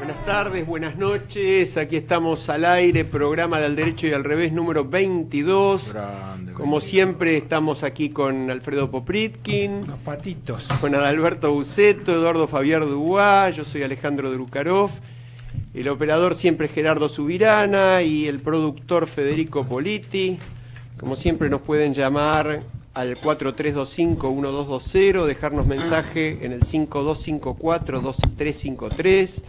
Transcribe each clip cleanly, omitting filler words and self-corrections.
Buenas tardes, buenas noches, aquí estamos al aire, programa de Al Derecho y al Revés número 22. Como siempre estamos aquí con Alfredo Popritkin, los patitos, con Adalberto Buceto, Eduardo Fabián Duguá, yo soy Alejandro Drukarov, el operador siempre es Gerardo Subirana y el productor Federico Politi. Como siempre nos pueden llamar al 4325-1220, dejarnos mensaje en el 5254-2353,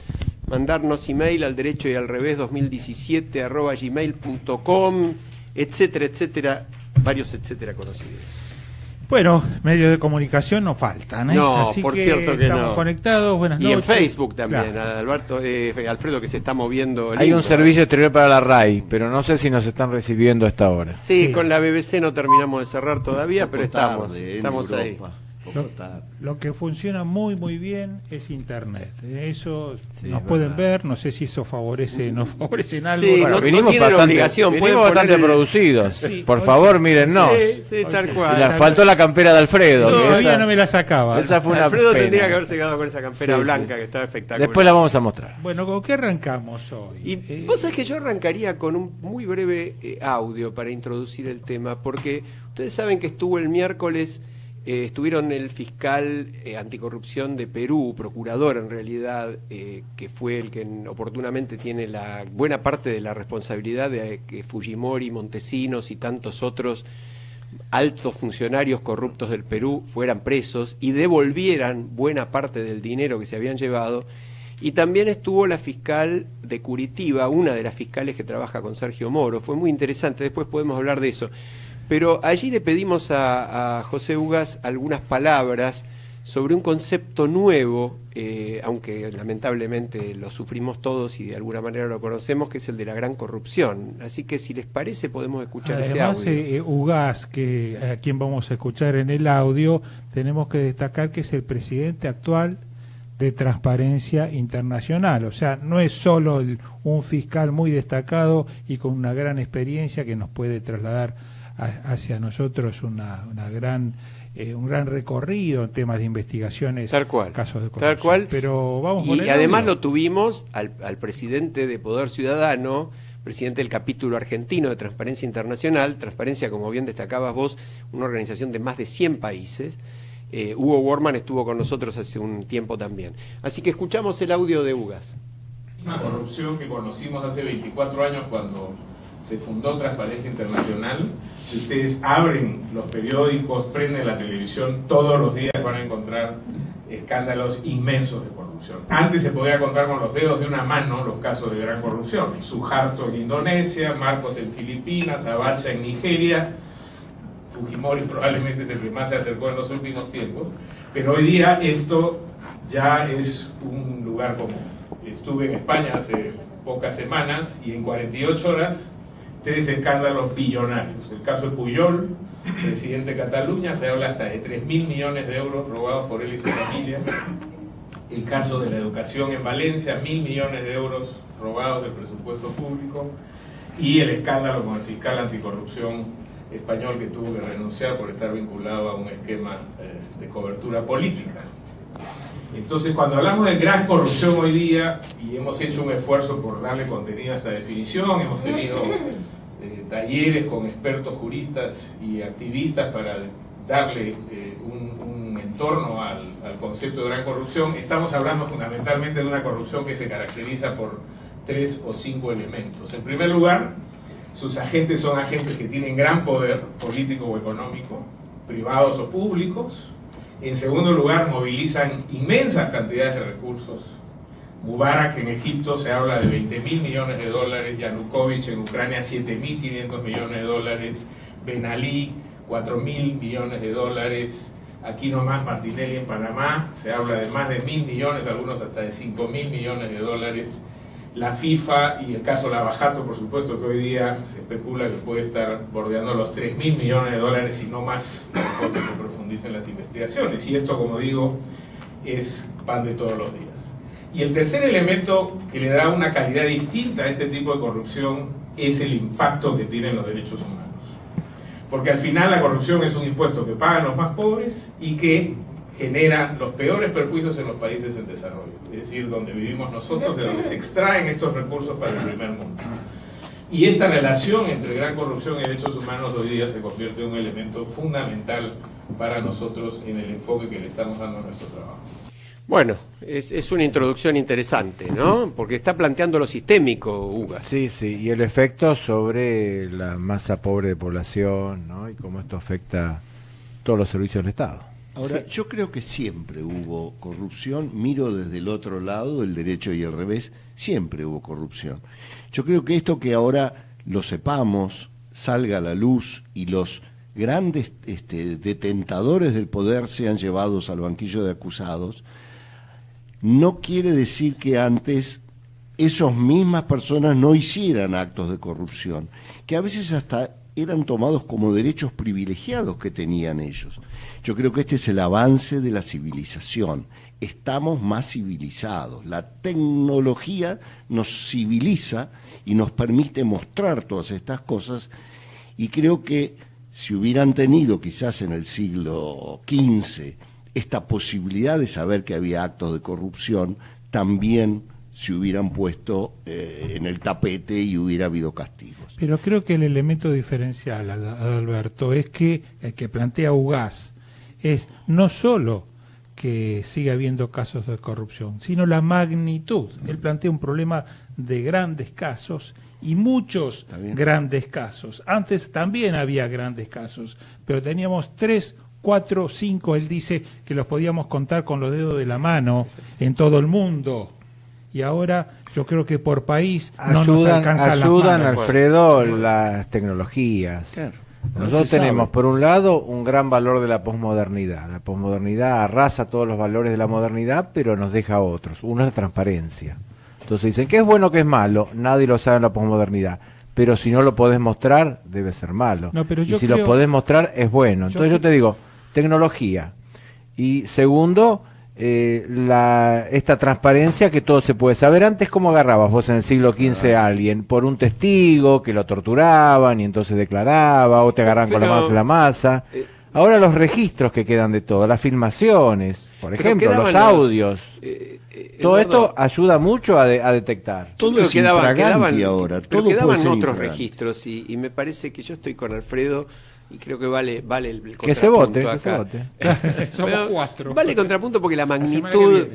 mandarnos email al derecho y al revés 2017 @gmail.com, etcétera, etcétera, varios etcétera conocidos. Bueno, medios de comunicación no faltan, ¿eh? No, así por que cierto que estamos no. conectados, buenas noches. Y en Facebook también, claro. Alfredo, que se está moviendo. Hay un servicio exterior para la RAI, pero no sé si nos están recibiendo a esta hora. Sí, con la BBC no terminamos de cerrar todavía, pero estamos ahí. Lo que funciona muy bien es internet. Eso Sí, nos pueden ver, no sé si eso favorece, nos favorecen algo. Sí, Bueno, no vinimos tienen bastante, obligación, vinimos pueden bastante poner el- producidos. Sí, Por hoy favor, sí. mírennos. Sí, tal cual. Le faltó la campera de Alfredo. Yo que todavía esa- no me la sacaba. esa fue una Alfredo pena. tendría que haberse quedado con esa campera Sí, blanca sí. que estaba espectacular. Después la vamos a mostrar. Bueno, ¿con qué arrancamos hoy? Y vos sabés que yo arrancaría con un muy breve audio para introducir el tema, porque ustedes saben que estuvo el miércoles, estuvieron el fiscal anticorrupción de Perú, procurador en realidad, que fue el que oportunamente tiene la buena parte de la responsabilidad de que Fujimori, Montesinos y tantos otros altos funcionarios corruptos del Perú fueran presos y devolvieran buena parte del dinero que se habían llevado. Y también estuvo la fiscal de Curitiba, una de las fiscales que trabaja con Sergio Moro. Fue muy interesante, después podemos hablar de eso. Pero allí le pedimos a José Ugas algunas palabras sobre un concepto nuevo, aunque lamentablemente lo sufrimos todos y de alguna manera lo conocemos, que es el de la gran corrupción. Así que si les parece podemos escuchar Además, ese audio. Ugas, que a quien vamos a escuchar en el audio, tenemos que destacar que es el presidente actual de Transparencia Internacional. O sea, no es solo un fiscal muy destacado y con una gran experiencia que nos puede trasladar hacia nosotros un gran recorrido en temas de investigaciones, Tal cual, casos de corrupción. tal cual. Pero vamos con Y el además audio. lo tuvimos al presidente de Poder Ciudadano, presidente del capítulo argentino de Transparencia Internacional. Transparencia, como bien destacabas vos, una organización de más de 100 países. Hugo Worman estuvo con nosotros hace un tiempo también. Así que escuchamos el audio de Ugas. Una corrupción que conocimos hace 24 años cuando se fundó Transparencia Internacional. Si ustedes abren los periódicos, prenden la televisión, todos los días van a encontrar escándalos inmensos de corrupción. Antes se podía contar con los dedos de una mano los casos de gran corrupción. Suharto en Indonesia, Marcos en Filipinas, Abacha en Nigeria, Fujimori probablemente es el que más se acercó en los últimos tiempos, pero hoy día esto ya es un lugar común. Estuve en España hace pocas semanas y en 48 horas 3 escándalos billonarios. El caso de Pujol, presidente de Cataluña, se habla hasta de 3.000 millones de euros robados por él y su familia. El caso de la educación en Valencia, 1.000 millones de euros robados del presupuesto público. Y el escándalo con el fiscal anticorrupción español que tuvo que renunciar por estar vinculado a un esquema de cobertura política. Entonces, cuando hablamos de gran corrupción hoy día, y hemos hecho un esfuerzo por darle contenido a esta definición, hemos tenido talleres con expertos juristas y activistas para darle un entorno al concepto de gran corrupción, estamos hablando fundamentalmente de una corrupción que se caracteriza por 3 o 5 elementos. En primer lugar, sus agentes son agentes que tienen gran poder político o económico, privados o públicos. En segundo lugar, movilizan inmensas cantidades de recursos. Mubarak en Egipto se habla de 20.000 millones de dólares, Yanukovych en Ucrania 7.500 millones de dólares, Ben Ali 4.000 millones de dólares, aquí nomás Martinelli en Panamá se habla de más de 1.000 millones, algunos hasta de 5.000 millones de dólares. La FIFA y el caso Lavajato, por supuesto, que hoy día se especula que puede estar bordeando los 3.000 millones de dólares y no más, mejor que se profundicen las investigaciones. Y esto, como digo, es pan de todos los días. Y el tercer elemento que le da una calidad distinta a este tipo de corrupción es el impacto que tienen los derechos humanos. Porque al final la corrupción es un impuesto que pagan los más pobres y que genera los peores perjuicios en los países en desarrollo, es decir, donde vivimos nosotros, de donde se extraen estos recursos para el primer mundo. Y esta relación entre gran corrupción y derechos humanos hoy día se convierte en un elemento fundamental para nosotros en el enfoque que le estamos dando a nuestro trabajo. Bueno, es una introducción interesante, ¿no? Porque está planteando lo sistémico, Ugas. Sí, sí, y el efecto sobre la masa pobre de población, ¿no? Y cómo esto afecta todos los servicios del Estado. Ahora, yo creo que siempre hubo corrupción, miro desde el otro lado, el derecho y el revés, siempre hubo corrupción. Yo creo que esto que ahora lo sepamos, salga a la luz y los grandes detentadores del poder sean llevados al banquillo de acusados, no quiere decir que antes esas mismas personas no hicieran actos de corrupción, que a veces hasta eran tomados como derechos privilegiados que tenían ellos. Yo creo que este es el avance de la civilización. Estamos más civilizados. La tecnología nos civiliza y nos permite mostrar todas estas cosas, y creo que si hubieran tenido quizás en el siglo XV esta posibilidad de saber que había actos de corrupción, también se hubieran puesto en el tapete y hubiera habido castigos. Pero creo que el elemento diferencial, Alberto, es que el que plantea Ugaz es no solo que siga habiendo casos de corrupción, sino la magnitud. Él plantea un problema de grandes casos y muchos grandes casos. Antes también había grandes casos, pero teníamos 3, 4, 5, él dice que los podíamos contar con los dedos de la mano en todo el mundo. Y ahora yo creo que por país no nos alcanzan las manos. Ayudan, Alfredo, las tecnologías. Claro. Nosotros tenemos, por un lado, un gran valor de la posmodernidad. La posmodernidad arrasa todos los valores de la modernidad, pero nos deja otros. Uno es la transparencia. Entonces dicen, ¿qué es bueno, qué es malo? Nadie lo sabe en la posmodernidad. Pero si no lo podés mostrar, debe ser malo. No, pero y si lo podés mostrar, es bueno. Entonces yo te digo, tecnología. Y segundo, esta transparencia que todo se puede saber. Antes, ¿cómo agarrabas vos en el siglo XV a alguien? Por un testigo que lo torturaban y entonces declaraba, o te agarraban con la mano en la masa. Ahora los registros que quedan de todo, las filmaciones, por ejemplo, los audios, todo esto ayuda mucho a detectar. Todo es infragante ahora, todo quedaban puede ser otros infragante. registros y me parece que yo estoy con Alfredo y creo que vale el contrapunto Que se vote, acá. que se vote. Somos 4. Vale el contrapunto porque la magnitud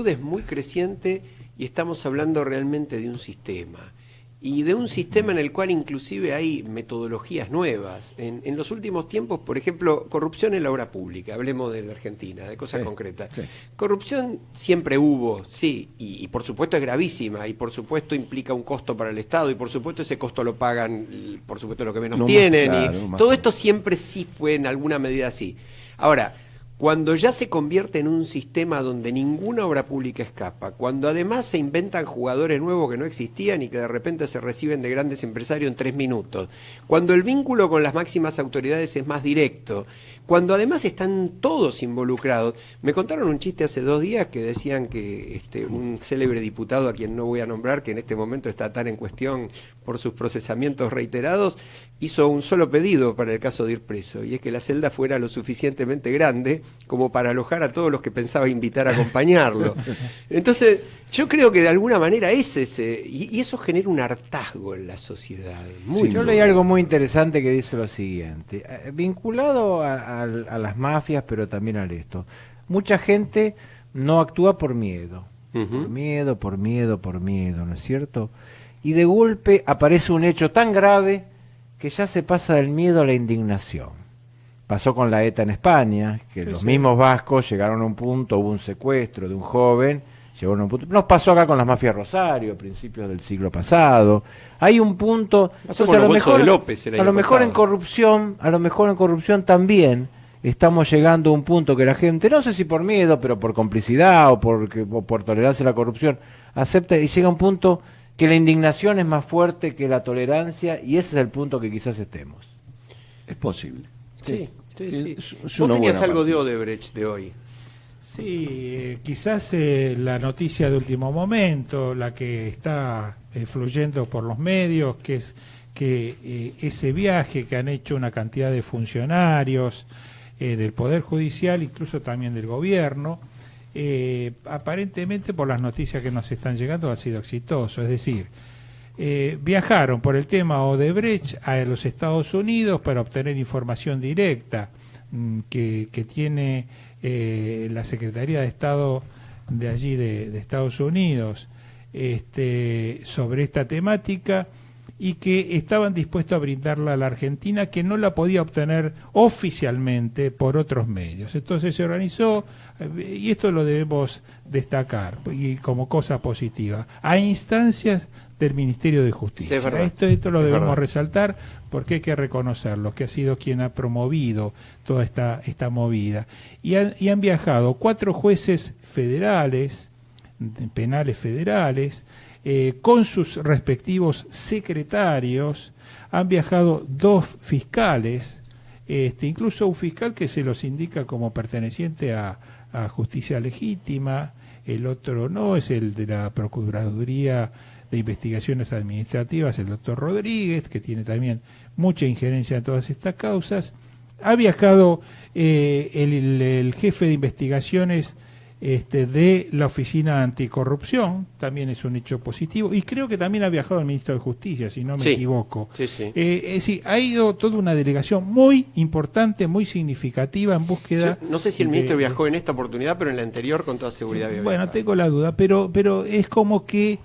es muy creciente y estamos hablando realmente de un sistema. Y de un sistema en el cual inclusive hay metodologías nuevas. En los últimos tiempos, por ejemplo, corrupción en la obra pública, hablemos de la Argentina, de cosas concretas. Sí. Corrupción siempre hubo, sí, y por supuesto es gravísima, y por supuesto implica un costo para el Estado, y por supuesto ese costo lo pagan, por supuesto, los que menos tienen, y todo esto siempre sí fue en alguna medida así. Ahora, cuando ya se convierte en un sistema donde ninguna obra pública escapa, cuando además se inventan jugadores nuevos que no existían y que de repente se reciben de grandes empresarios en 3 minutos, cuando el vínculo con las máximas autoridades es más directo, cuando además están todos involucrados. Me contaron un chiste hace 2 días que decían que un célebre diputado, a quien no voy a nombrar, que en este momento está tan en cuestión por sus procesamientos reiterados, hizo un solo pedido para el caso de ir preso, y es que la celda fuera lo suficientemente grande como para alojar a todos los que pensaba invitar a acompañarlo. Entonces, yo creo que de alguna manera es ese, y eso genera un hartazgo en la sociedad. Yo leí algo muy interesante que dice lo siguiente, vinculado a las mafias, pero también a esto. Mucha gente no actúa por miedo, por miedo, ¿no es cierto? Y de golpe aparece un hecho tan grave que ya se pasa del miedo a la indignación. Pasó con la ETA en España, que los mismos vascos llegaron a un punto, hubo un secuestro de un joven, llegaron a un punto. Nos pasó acá con las mafias Rosario, a principios del siglo pasado. Hay un punto, entonces, a lo mejor de López a lo mejor en corrupción también estamos llegando a un punto que la gente, no sé si por miedo, pero por complicidad o por tolerancia a la corrupción, acepta y llega a un punto que la indignación es más fuerte que la tolerancia, y ese es el punto que quizás estemos. Es posible. Sí. Vos tenías algo de Odebrecht de hoy. Sí, quizás la noticia de último momento, la que está fluyendo por los medios, que es que ese viaje que han hecho una cantidad de funcionarios del Poder Judicial, incluso también del Gobierno. Aparentemente, por las noticias que nos están llegando, ha sido exitoso. Es decir, viajaron por el tema Odebrecht a los Estados Unidos para obtener información directa que tiene la Secretaría de Estado de allí, de Estados Unidos, sobre esta temática, y que estaban dispuestos a brindarla a la Argentina, que no la podía obtener oficialmente por otros medios. Entonces se organizó, y esto lo debemos destacar y como cosa positiva, a instancias del Ministerio de Justicia. Sí, esto lo debemos verdad. resaltar, porque hay que reconocerlo, que ha sido quien ha promovido toda esta movida. Y han viajado 4 jueces federales, penales federales, con sus respectivos secretarios. Han viajado 2 fiscales, incluso un fiscal que se los indica como perteneciente a Justicia Legítima, el otro no, es el de la Procuraduría de Investigaciones Administrativas, el doctor Rodríguez, que tiene también mucha injerencia en todas estas causas. Ha viajado el jefe de investigaciones de la Oficina Anticorrupción, también es un hecho positivo, y creo que también ha viajado el ministro de Justicia, si no me equivoco. Sí, sí. Es decir, ha ido toda una delegación muy importante, muy significativa en búsqueda. Yo no sé si el ministro viajó en esta oportunidad, pero en la anterior con toda seguridad había Bueno, viajado. tengo la duda, pero es como que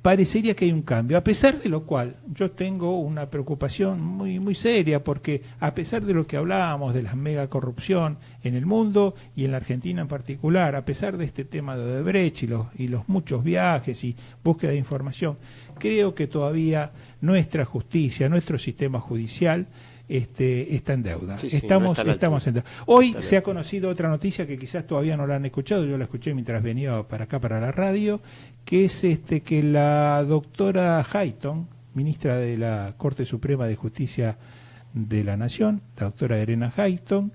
parecería que hay un cambio, a pesar de lo cual yo tengo una preocupación muy, muy seria, porque a pesar de lo que hablábamos de la mega corrupción en el mundo y en la Argentina en particular, a pesar de este tema de Odebrecht y los muchos viajes y búsqueda de información, creo que todavía nuestra justicia, nuestro sistema judicial está en deuda. Sí, estamos no en deuda. Hoy se ha conocido otra noticia que quizás todavía no la han escuchado, yo la escuché mientras venía para acá, para la radio, que es que la doctora Hayton, ministra de la Corte Suprema de Justicia de la Nación, la doctora Irena Hayton,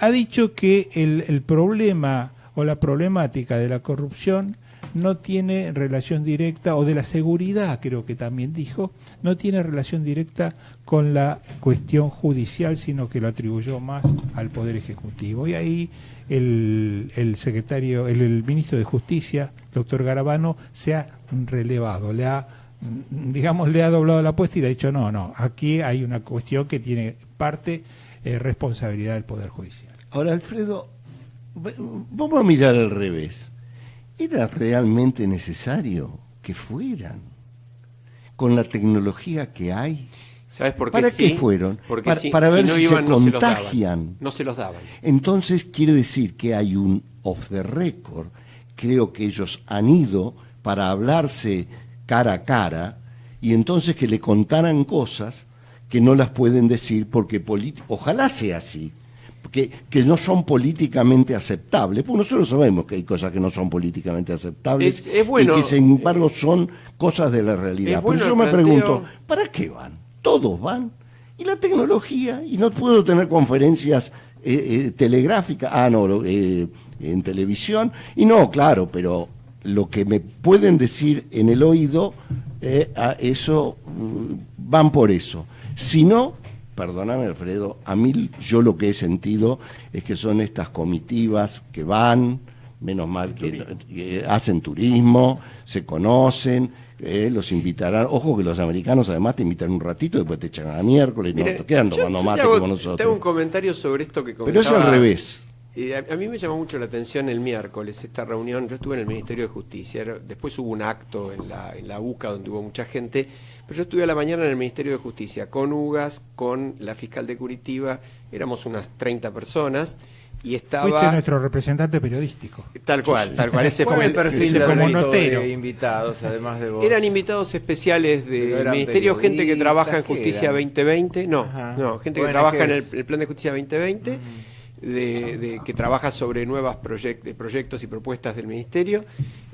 ha dicho que el problema o la problemática de la corrupción no tiene relación directa, o de la seguridad creo que también dijo, no tiene relación directa con la cuestión judicial, sino que lo atribuyó más al Poder Ejecutivo. Y ahí el secretario, el ministro de Justicia, doctor Garabano, se ha relevado, le ha doblado la apuesta y le ha dicho no, aquí hay una cuestión que tiene parte responsabilidad del Poder Judicial. Ahora, Alfredo, vamos a mirar al revés. ¿Era realmente necesario que fueran? Con la tecnología que hay. ¿Sabes por qué? ¿Para qué fueron? Porque para ver no si iban, se no contagian. No se los daban. Entonces quiere decir que hay un off the record. Creo que ellos han ido para hablarse cara a cara, y entonces que le contaran cosas que no las pueden decir porque ojalá sea así. Que no son políticamente aceptables, porque nosotros sabemos que hay cosas que no son políticamente aceptables, es bueno, y que sin embargo son cosas de la realidad. bueno Pero yo me el planteo. pregunto, ¿para qué van? Todos van. Y la tecnología, y no puedo tener conferencias telegráficas, en televisión, y no, claro, pero lo que me pueden decir en el oído, a eso van por eso. Si no, perdóname, Alfredo, a mí yo lo que he sentido es que son estas comitivas que van, menos mal que hacen turismo, se conocen, los invitarán. Ojo que los americanos además te invitan un ratito, después te echan a miércoles, no te quedan tomando mate como nosotros. Te hago un comentario sobre esto que comentaba. Pero es al revés. A mí me llamó mucho la atención el miércoles, esta reunión. Yo estuve en el Ministerio de Justicia, después hubo un acto en la UCA donde hubo mucha gente, pero yo estuve a la mañana en el Ministerio de Justicia con Ugas, con la fiscal de Curitiba, éramos unas 30 personas, y estaba... Fuiste nuestro representante periodístico. Tal cual, ese ¿Cuál fue es el perfil del como resto notero. de invitados, además de vos? Eran invitados especiales Pero del eran Ministerio, gente que trabaja en periodistas, ¿qué Justicia eran? 2020, gente que Bueno, trabaja ¿qué en es? el Plan de Justicia 2020, que trabaja sobre nuevos proyectos y propuestas del Ministerio.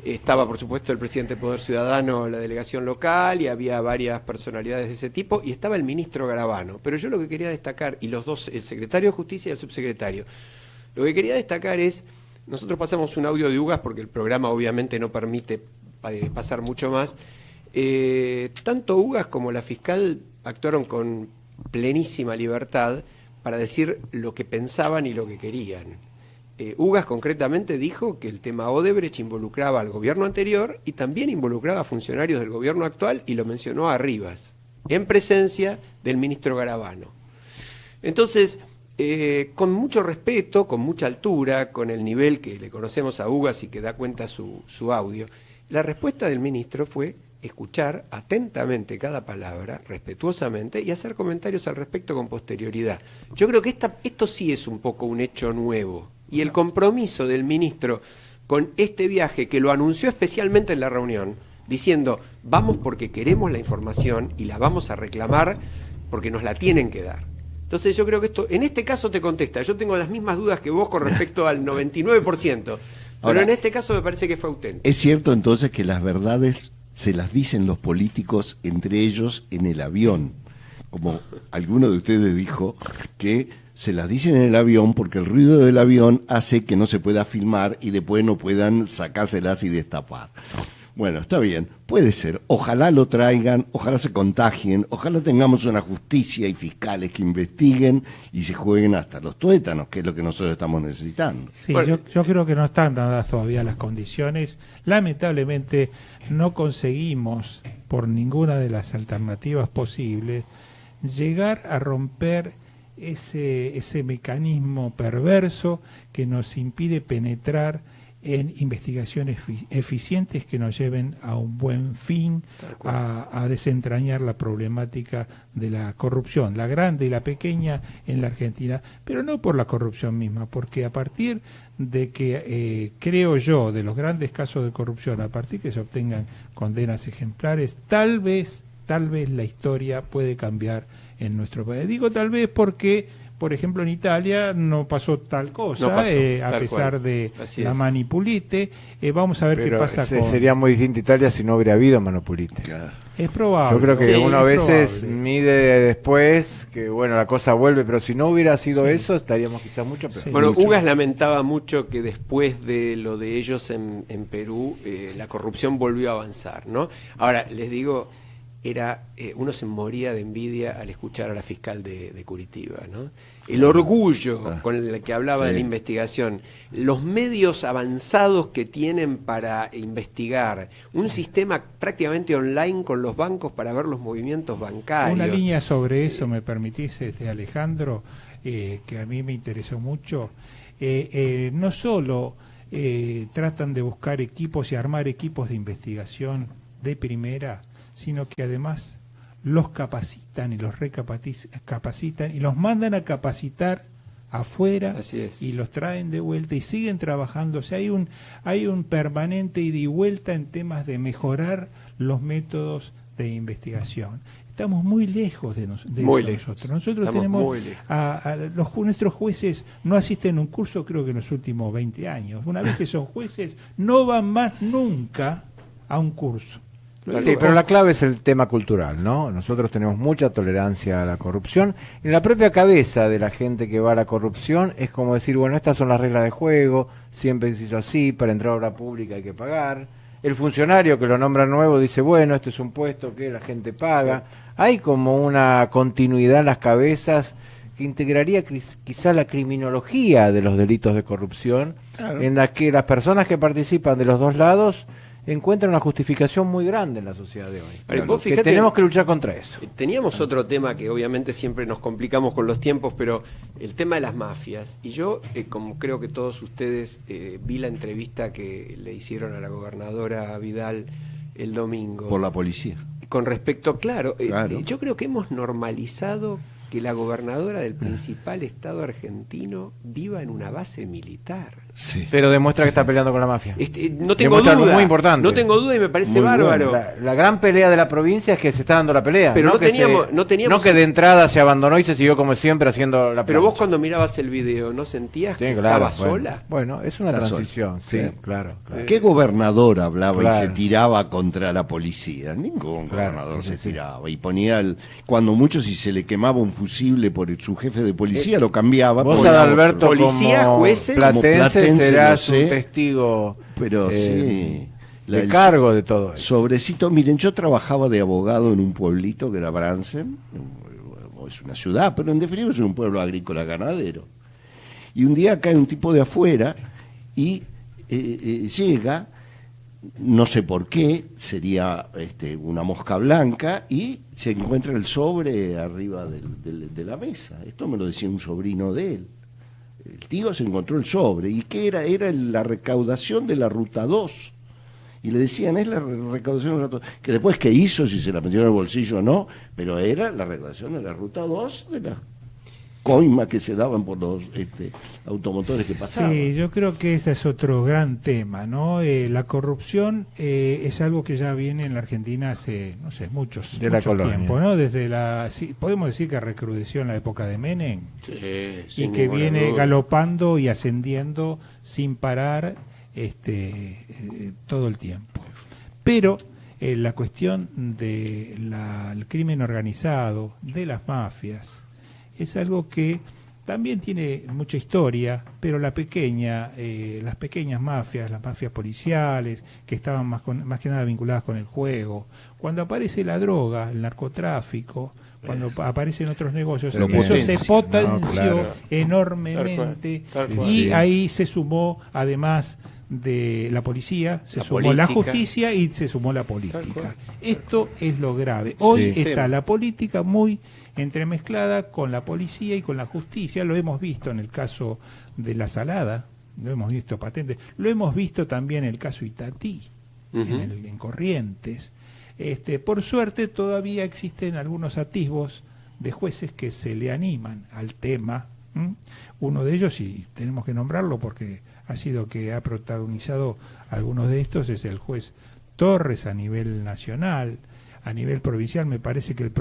Estaba, por supuesto, el presidente del Poder Ciudadano, la delegación local, y había varias personalidades de ese tipo, y estaba el ministro Garabano. Pero yo lo que quería destacar, y los dos, el secretario de Justicia y el subsecretario, lo que quería destacar es, nosotros pasamos un audio de Ugas porque el programa obviamente no permite pasar mucho más. Tanto Ugas como la fiscal actuaron con plenísima libertad para decir lo que pensaban y lo que querían. Ugas concretamente dijo que el tema Odebrecht involucraba al gobierno anterior y también involucraba a funcionarios del gobierno actual, y lo mencionó a Rivas, en presencia del ministro Garabano. Entonces, con mucho respeto, con mucha altura, con el nivel que le conocemos a Ugas y que da cuenta su audio, la respuesta del ministro fue escuchar atentamente cada palabra, respetuosamente, y hacer comentarios al respecto con posterioridad. Yo creo que esto sí es un poco un hecho nuevo, y el compromiso del ministro con este viaje, que lo anunció especialmente en la reunión, diciendo, vamos porque queremos la información y la vamos a reclamar porque nos la tienen que dar. Entonces yo creo que esto, en este caso te contesta, yo tengo las mismas dudas que vos con respecto al 99%, pero ahora, en este caso me parece que fue auténtico. ¿Es cierto entonces que las verdades se las dicen los políticos entre ellos en el avión? Como alguno de ustedes dijo que se las dicen en el avión porque el ruido del avión hace que no se pueda filmar y después no puedan sacárselas y destapar. Bueno, está bien, puede ser. Ojalá lo traigan, ojalá se contagien, ojalá tengamos una justicia y fiscales que investiguen y se jueguen hasta los tuétanos, que es lo que nosotros estamos necesitando. Sí, yo creo que no están dadas todavía las condiciones. Lamentablemente no conseguimos, por ninguna de las alternativas posibles, llegar a romper ese mecanismo perverso que nos impide penetrar en investigaciones eficientes que nos lleven a un buen fin, a desentrañar la problemática de la corrupción, la grande y la pequeña en la Argentina, pero no por la corrupción misma, porque a partir de que, creo yo, de los grandes casos de corrupción, a partir que se obtengan condenas ejemplares, tal vez la historia puede cambiar en nuestro país. Digo tal vez porque, por ejemplo, en Italia no pasó tal cosa, no pasó, a pesar cual. de Así la es. Manipulite. Vamos a ver qué pasa con... Sería muy distinta Italia si no hubiera habido Manipulite. Claro. Es probable. Yo creo que Sí, uno a veces probable. mide después que, bueno, la cosa vuelve, pero si no hubiera sido eso, estaríamos quizás mucho peor. Sí. Bueno, mucho. Ugas lamentaba mucho que después de lo de ellos en Perú, la corrupción volvió a avanzar, ¿no? Ahora, les digo, uno se moría de envidia al escuchar a la fiscal de Curitiba, ¿no? El orgullo con el que hablaba de la investigación, los medios avanzados que tienen para investigar, un sistema prácticamente online con los bancos para ver los movimientos bancarios. Una línea sobre eso, me permitís, Alejandro, que a mí me interesó mucho. No solo tratan de buscar equipos y armar equipos de investigación de primera, sino que además los capacitan y los recapacitan y los mandan a capacitar afuera. Así es. Y los traen de vuelta y siguen trabajando. O sea, hay un permanente ida y vuelta en temas de mejorar los métodos de investigación. Estamos muy lejos de Muy eso lejos. nosotros. Nosotros Estamos tenemos muy lejos. nuestros jueces no asisten a un curso, creo que en los últimos 20 años. Una vez que son jueces, no van más nunca a un curso. Sí, pero la clave es el tema cultural, ¿no? Nosotros tenemos mucha tolerancia a la corrupción. En la propia cabeza de la gente que va a la corrupción es como decir, bueno, estas son las reglas de juego, siempre se hizo así, para entrar a obra pública hay que pagar. El funcionario que lo nombra nuevo dice, bueno, este es un puesto que la gente paga. Sí. Hay como una continuidad en las cabezas que integraría quizá la criminología de los delitos de corrupción, claro, en la que las personas que participan de los dos lados encuentran una justificación muy grande en la sociedad de hoy. Vale, vos fíjate, que tenemos que luchar contra eso. Teníamos otro tema que obviamente siempre nos complicamos con los tiempos, pero el tema de las mafias. Y yo, como creo que todos ustedes, vi la entrevista que le hicieron a la gobernadora Vidal el domingo. Por la policía. Con respecto, claro. Yo creo que hemos normalizado que la gobernadora del principal estado argentino viva en una base militar. Sí. Pero demuestra que está peleando con la mafia. No tengo duda. Algo muy importante. No tengo duda y me parece muy bárbaro. Bueno. La gran pelea de la provincia es que se está dando la pelea. Pero no teníamos que de entrada se abandonó y se siguió como siempre haciendo la pelea. Pero vos cuando mirabas el video, ¿no sentías que estaba sola? Bueno, es una está transición, sola. sí, claro. ¿Qué gobernador hablaba Claro. y se tiraba contra la policía? Ningún gobernador se tiraba. Y ponía, cuando mucho, si se le quemaba un fusible por su jefe de policía, lo cambiaba. Vos, por Adalberto, policía, como jueces, platense, serás no sé, un testigo pero sí, de cargo de todo eso. Sobrecito, miren, yo trabajaba de abogado en un pueblito que era Bransen, o es una ciudad, pero en definitiva es un pueblo agrícola ganadero. Y un día cae un tipo de afuera y llega, no sé por qué, sería una mosca blanca, y se encuentra el sobre arriba de la mesa. Esto me lo decía un sobrino de él. El tío se encontró el sobre. ¿Y qué era? Era la recaudación de la Ruta 2. Y le decían, es la recaudación de la Ruta 2. Que después, ¿qué hizo? Si se la metió en el bolsillo o no. Pero era la recaudación de la Ruta 2 de las coimas que se daban por los automotores que pasaban. Sí, yo creo que ese es otro gran tema, ¿no? La corrupción es algo que ya viene en la Argentina hace, no sé, muchos tiempo, ¿no? Desde podemos decir que recrudeció en la época de Menem, y que viene galopando y ascendiendo sin parar todo el tiempo. Pero la cuestión del crimen organizado, de las mafias, es algo que también tiene mucha historia, pero las pequeñas mafias, las mafias policiales, que estaban más que nada vinculadas con el juego, cuando aparece la droga, el narcotráfico, cuando aparecen otros negocios, eso se potenció enormemente, y ahí se sumó, además de la policía, se sumó la justicia y se sumó la política. Esto es lo grave. Hoy está la política muy entremezclada con la policía y con la justicia. Lo hemos visto en el caso de La Salada, lo hemos visto patente, lo hemos visto también en el caso Itatí, en Corrientes. Por suerte todavía existen algunos atisbos de jueces que se le animan al tema. Uno de ellos, y tenemos que nombrarlo porque ha sido que ha protagonizado algunos de estos, es el juez Torres a nivel nacional. A nivel provincial me parece que el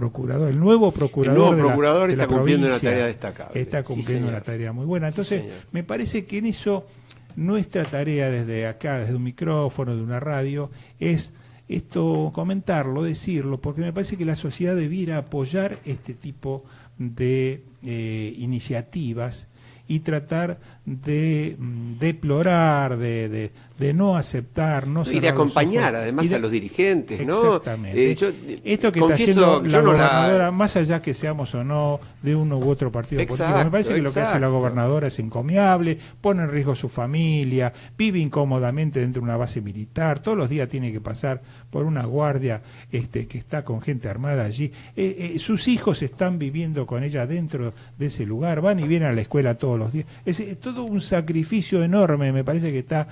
nuevo procurador está cumpliendo una tarea destacable. Está cumpliendo una tarea muy buena. Entonces, me parece que en eso nuestra tarea desde acá, desde un micrófono, de una radio, es esto, comentarlo, decirlo, porque me parece que la sociedad debiera apoyar este tipo de iniciativas y tratar de deplorar, de no aceptar, y de acompañar además a los dirigentes, ¿no? Exactamente. Esto que está haciendo la gobernadora, más allá que seamos o no de uno u otro partido político, me parece que lo que hace la gobernadora es encomiable, pone en riesgo su familia, vive incómodamente dentro de una base militar, todos los días tiene que pasar por una guardia que está con gente armada allí. Sus hijos están viviendo con ella dentro de ese lugar, van y vienen a la escuela todos los días. Es todo un sacrificio enorme, me parece que está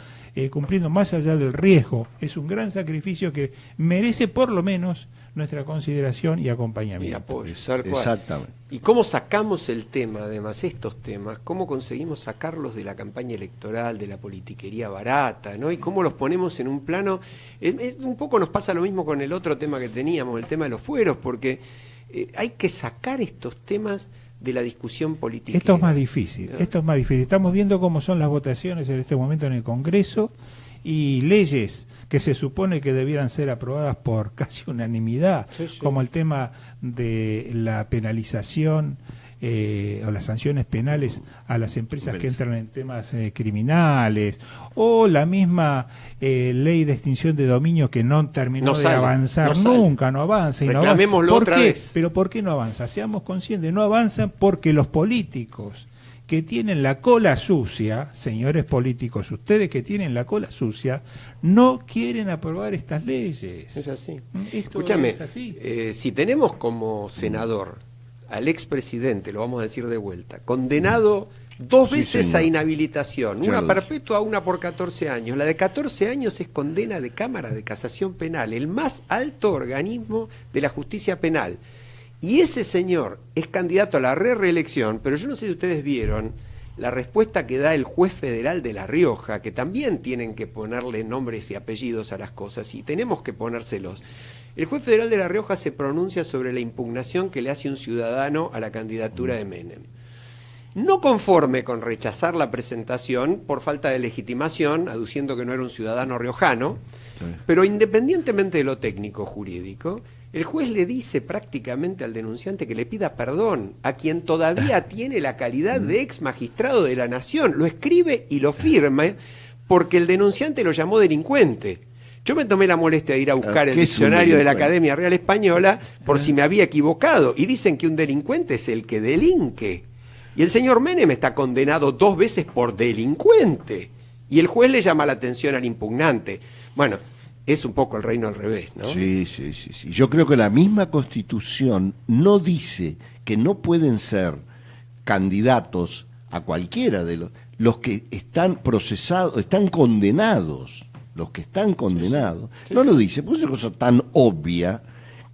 cumpliendo más allá del riesgo. Es un gran sacrificio que merece por lo menos nuestra consideración y acompañamiento. Y apoyo, exactamente. ¿Y cómo sacamos el tema, además, estos temas? ¿Cómo conseguimos sacarlos de la campaña electoral, de la politiquería barata, ¿no? Y cómo los ponemos en un plano. Un poco nos pasa lo mismo con el otro tema que teníamos, el tema de los fueros, porque hay que sacar estos temas de la discusión política. Esto es más difícil, Estamos viendo cómo son las votaciones en este momento en el Congreso, y leyes que se supone que debieran ser aprobadas por casi unanimidad, como el tema de la penalización o las sanciones penales a las empresas que entran en temas criminales, o la misma ley de extinción de dominio que no terminó de avanzar nunca, no avanza. Reclamémoslo otra vez. Pero ¿por qué no avanza? Seamos conscientes, no avanza porque los políticos que tienen la cola sucia, señores políticos, ustedes que tienen la cola sucia, no quieren aprobar estas leyes. Es así. Escúchame, si tenemos como senador al expresidente, lo vamos a decir de vuelta, condenado 2 veces a inhabilitación, una perpetua, una por 14 años. La de 14 años es condena de Cámara de Casación Penal, el más alto organismo de la justicia penal. Y ese señor es candidato a la reelección, pero yo no sé si ustedes vieron la respuesta que da el juez federal de La Rioja, que también tienen que ponerle nombres y apellidos a las cosas, y tenemos que ponérselos. El juez federal de La Rioja se pronuncia sobre la impugnación que le hace un ciudadano a la candidatura de Menem. No conforme con rechazar la presentación por falta de legitimación, aduciendo que no era un ciudadano riojano, pero independientemente de lo técnico jurídico, el juez le dice prácticamente al denunciante que le pida perdón a quien todavía tiene la calidad de ex magistrado de la Nación. Lo escribe y lo firma porque el denunciante lo llamó delincuente. Yo me tomé la molestia de ir a buscar el ¿Qué es un diccionario de la delincuente? Academia Real Española por si me había equivocado. Y dicen que un delincuente es el que delinque. Y el señor Menem está condenado 2 veces por delincuente. Y el juez le llama la atención al impugnante. Bueno, es un poco el reino al revés, ¿no? Sí. Yo creo que la misma Constitución no dice que no pueden ser candidatos a cualquiera de los que están procesados, están condenados. Los que están condenados. No lo dice, pues es una cosa tan obvia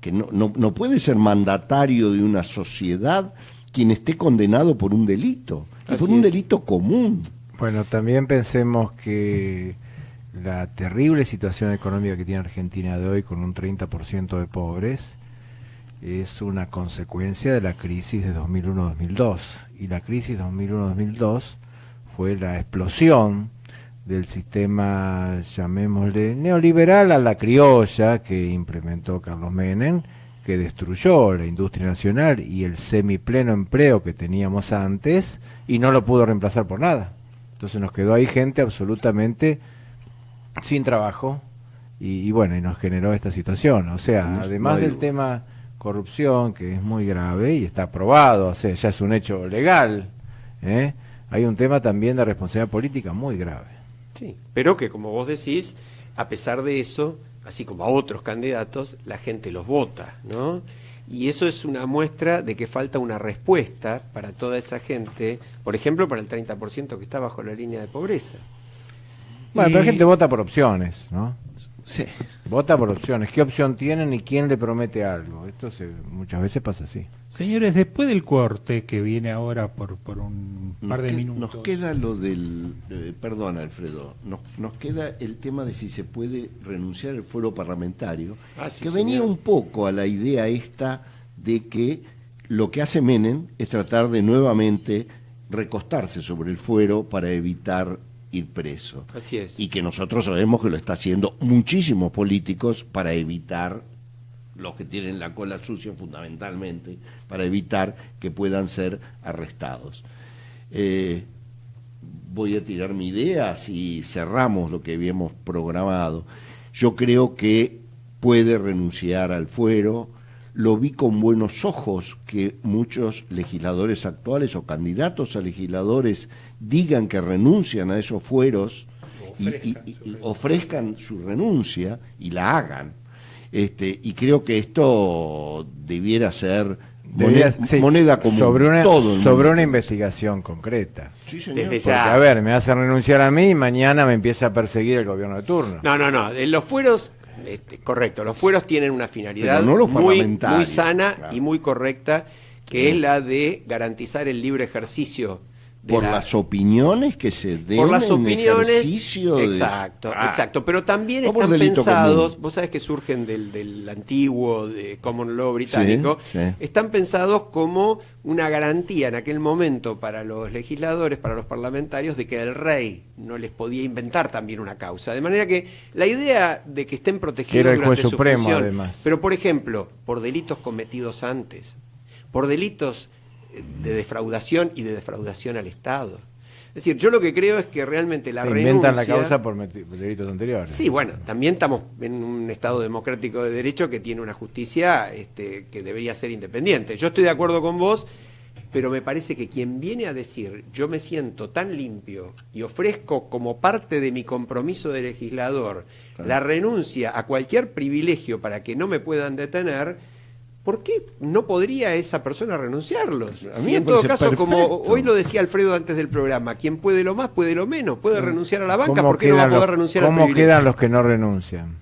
que no puede ser mandatario de una sociedad quien esté condenado por un delito, y por un delito común. Bueno, también pensemos que la terrible situación económica que tiene Argentina de hoy, con un 30% de pobres, es una consecuencia de la crisis de 2001-2002. Y la crisis 2001-2002 fue la explosión del sistema, llamémosle, neoliberal a la criolla que implementó Carlos Menem, que destruyó la industria nacional y el semipleno empleo que teníamos antes, y no lo pudo reemplazar por nada. Entonces nos quedó ahí gente absolutamente sin trabajo, y bueno, y nos generó esta situación. O sea, además del tema corrupción, que es muy grave y está aprobado, o sea, ya es un hecho legal, hay un tema también de responsabilidad política muy grave. Sí, pero que como vos decís, a pesar de eso, así como a otros candidatos, la gente los vota, ¿no? Y eso es una muestra de que falta una respuesta para toda esa gente, por ejemplo, para el 30% que está bajo la línea de pobreza. Bueno, pero la gente vota por opciones, ¿no? Sí. Vota por opciones. ¿Qué opción tienen y quién le promete algo? Esto muchas veces pasa así. Señores, después del corte que viene ahora por un par de minutos. Nos queda lo del... perdón, Alfredo. Nos queda el tema de si se puede renunciar al fuero parlamentario, Sí, que venía un poco a la idea esta de que lo que hace Menem es tratar de nuevamente recostarse sobre el fuero para evitar ir preso. Así es. Y que nosotros sabemos que lo está haciendo muchísimos políticos para evitar, los que tienen la cola sucia fundamentalmente, para evitar que puedan ser arrestados. Voy a tirar mi idea si cerramos lo que habíamos programado. Yo creo que puede renunciar al fuero. Lo vi con buenos ojos que muchos legisladores actuales o candidatos a legisladores digan que renuncian a esos fueros y ofrezcan su renuncia y la hagan. Y creo que esto debiera ser moneda común. Sobre una investigación concreta. Sí, señor. Desde Porque, ya. a ver, me hacen renunciar a mí y mañana me empieza a perseguir el gobierno de turno. No. Los fueros, correcto, los fueros tienen una finalidad Pero no los muy parlamentarios, sana claro. y muy correcta, que es la de garantizar el libre ejercicio de Por las opiniones que se den por las en opiniones, ejercicio de... exacto, pero también No por están delito pensados, común. vos sabés que surgen del antiguo de common law británico, Sí. están pensados como una garantía en aquel momento para los legisladores, para los parlamentarios, de que el rey no les podía inventar también una causa, de manera que la idea de que estén protegidos Que era el durante juez su supremo, función, además. pero por ejemplo, por delitos cometidos antes, por delitos de defraudación y de defraudación al Estado. Es decir, yo lo que creo es que realmente la renuncia... Inventan la causa por delitos anteriores. Sí, bueno, también estamos en un Estado democrático de derecho que tiene una justicia que debería ser independiente. Yo estoy de acuerdo con vos, pero me parece que quien viene a decir yo me siento tan limpio y ofrezco como parte de mi compromiso de legislador la renuncia a cualquier privilegio para que no me puedan detener... ¿Por qué no podría esa persona renunciarlos? A mí Si me en todo parece caso, como perfecto. hoy lo decía Alfredo antes del programa, quien puede lo más, puede lo menos, puede renunciar a la banca, ¿Cómo ¿por qué no va a quedan poder renunciar al ¿Cómo privilegio? quedan los que no renuncian?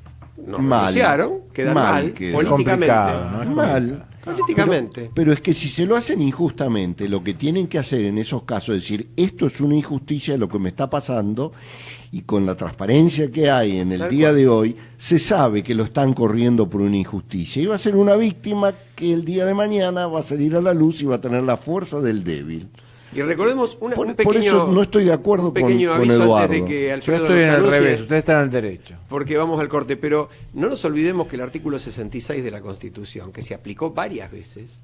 No Mal. renunciaron, quedan mal, quedan. políticamente. Complicado, ¿no? Es Mal. Políticamente. Pero es que si se lo hacen injustamente, lo que tienen que hacer en esos casos es decir, esto es una injusticia lo que me está pasando, y con la transparencia que hay en el Tal día cual. de hoy, se sabe que lo están corriendo por una injusticia. Y va a ser una víctima que el día de mañana va a salir a la luz y va a tener la fuerza del débil. Y recordemos un Por pequeño, eso no estoy de acuerdo un pequeño con aviso Eduardo. antes de que Yo Alfredo estoy nos en el anuncie, revés, ustedes están en el derecho. porque vamos al corte, pero no nos olvidemos que el artículo 66 de la Constitución, que se aplicó varias veces,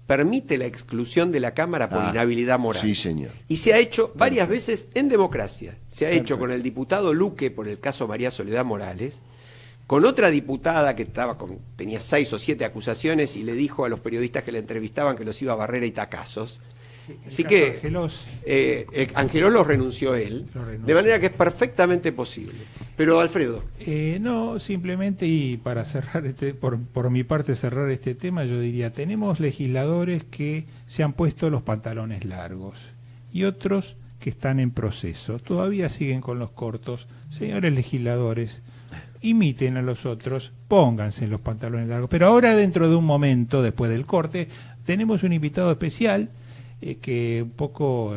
permite la exclusión de la Cámara por inhabilidad moral. Sí, señor. Y se ha hecho varias veces en democracia. Se ha hecho con el diputado Luque por el caso María Soledad Morales, con otra diputada que tenía 6 o 7 acusaciones y le dijo a los periodistas que la entrevistaban que los iba a barrer a itacazos. Así que Angelós. Angelós lo renunció él, de manera que es perfectamente posible. Pero Alfredo. No, simplemente, y para cerrar por mi parte cerrar este tema, yo diría, tenemos legisladores que se han puesto los pantalones largos y otros que están en proceso, todavía siguen con los cortos. Señores legisladores, imiten a los otros, pónganse los pantalones largos. Pero ahora, dentro de un momento, después del corte, tenemos un invitado especial que un poco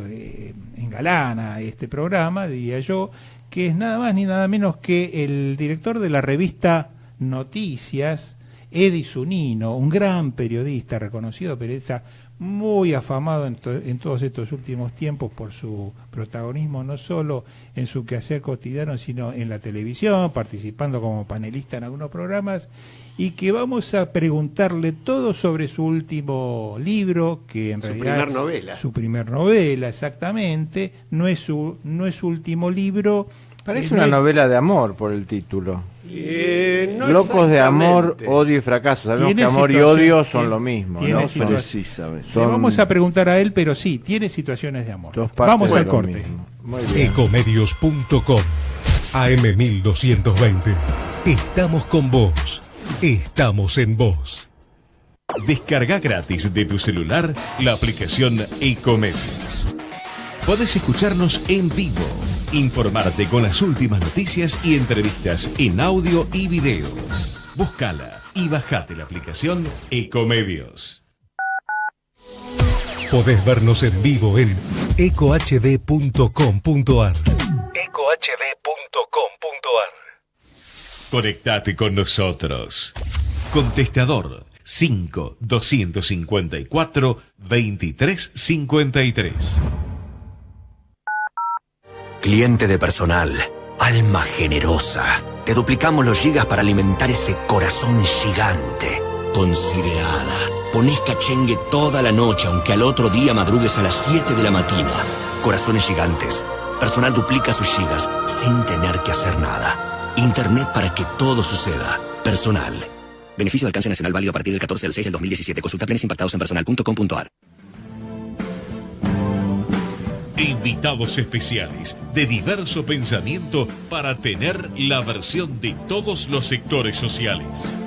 engalana este programa, diría yo, que es nada más ni nada menos que el director de la revista Noticias, Edi Zunino, un gran periodista, reconocido periodista, muy afamado en todos estos últimos tiempos por su protagonismo, no solo en su quehacer cotidiano, sino en la televisión, participando como panelista en algunos programas, y que vamos a preguntarle todo sobre su último libro, que en realidad... Su primer novela. Su primer novela, exactamente. No es su último libro. Parece una novela de amor por el título. No Locos de amor, odio y fracaso. Sabemos que amor y odio son lo mismo, ¿no? Precisamente. Le vamos a preguntar a él, pero sí, tiene situaciones de amor. Vamos al corte. Ecomedios.com AM1220. Estamos con vos. Estamos en vos. Descarga gratis de tu celular la aplicación Ecomedios. Podés escucharnos en vivo, informarte con las últimas noticias y entrevistas en audio y video. Búscala y bajate la aplicación Ecomedios. Podés vernos en vivo en ecohd.com.ar. Conectate con nosotros. Contestador 5-254-2353. Cliente de Personal, alma generosa. Te duplicamos los gigas para alimentar ese corazón gigante. Considerada. Ponés cachengue toda la noche, aunque al otro día madrugues a las 7 de la mañana. Corazones gigantes. Personal duplica sus gigas sin tener que hacer nada. Internet para que todo suceda. Personal. Beneficio de alcance nacional válido a partir del 14 del 6 del 2017. Consulta planes impactados en personal.com.ar. Invitados especiales de diverso pensamiento para tener la versión de todos los sectores sociales.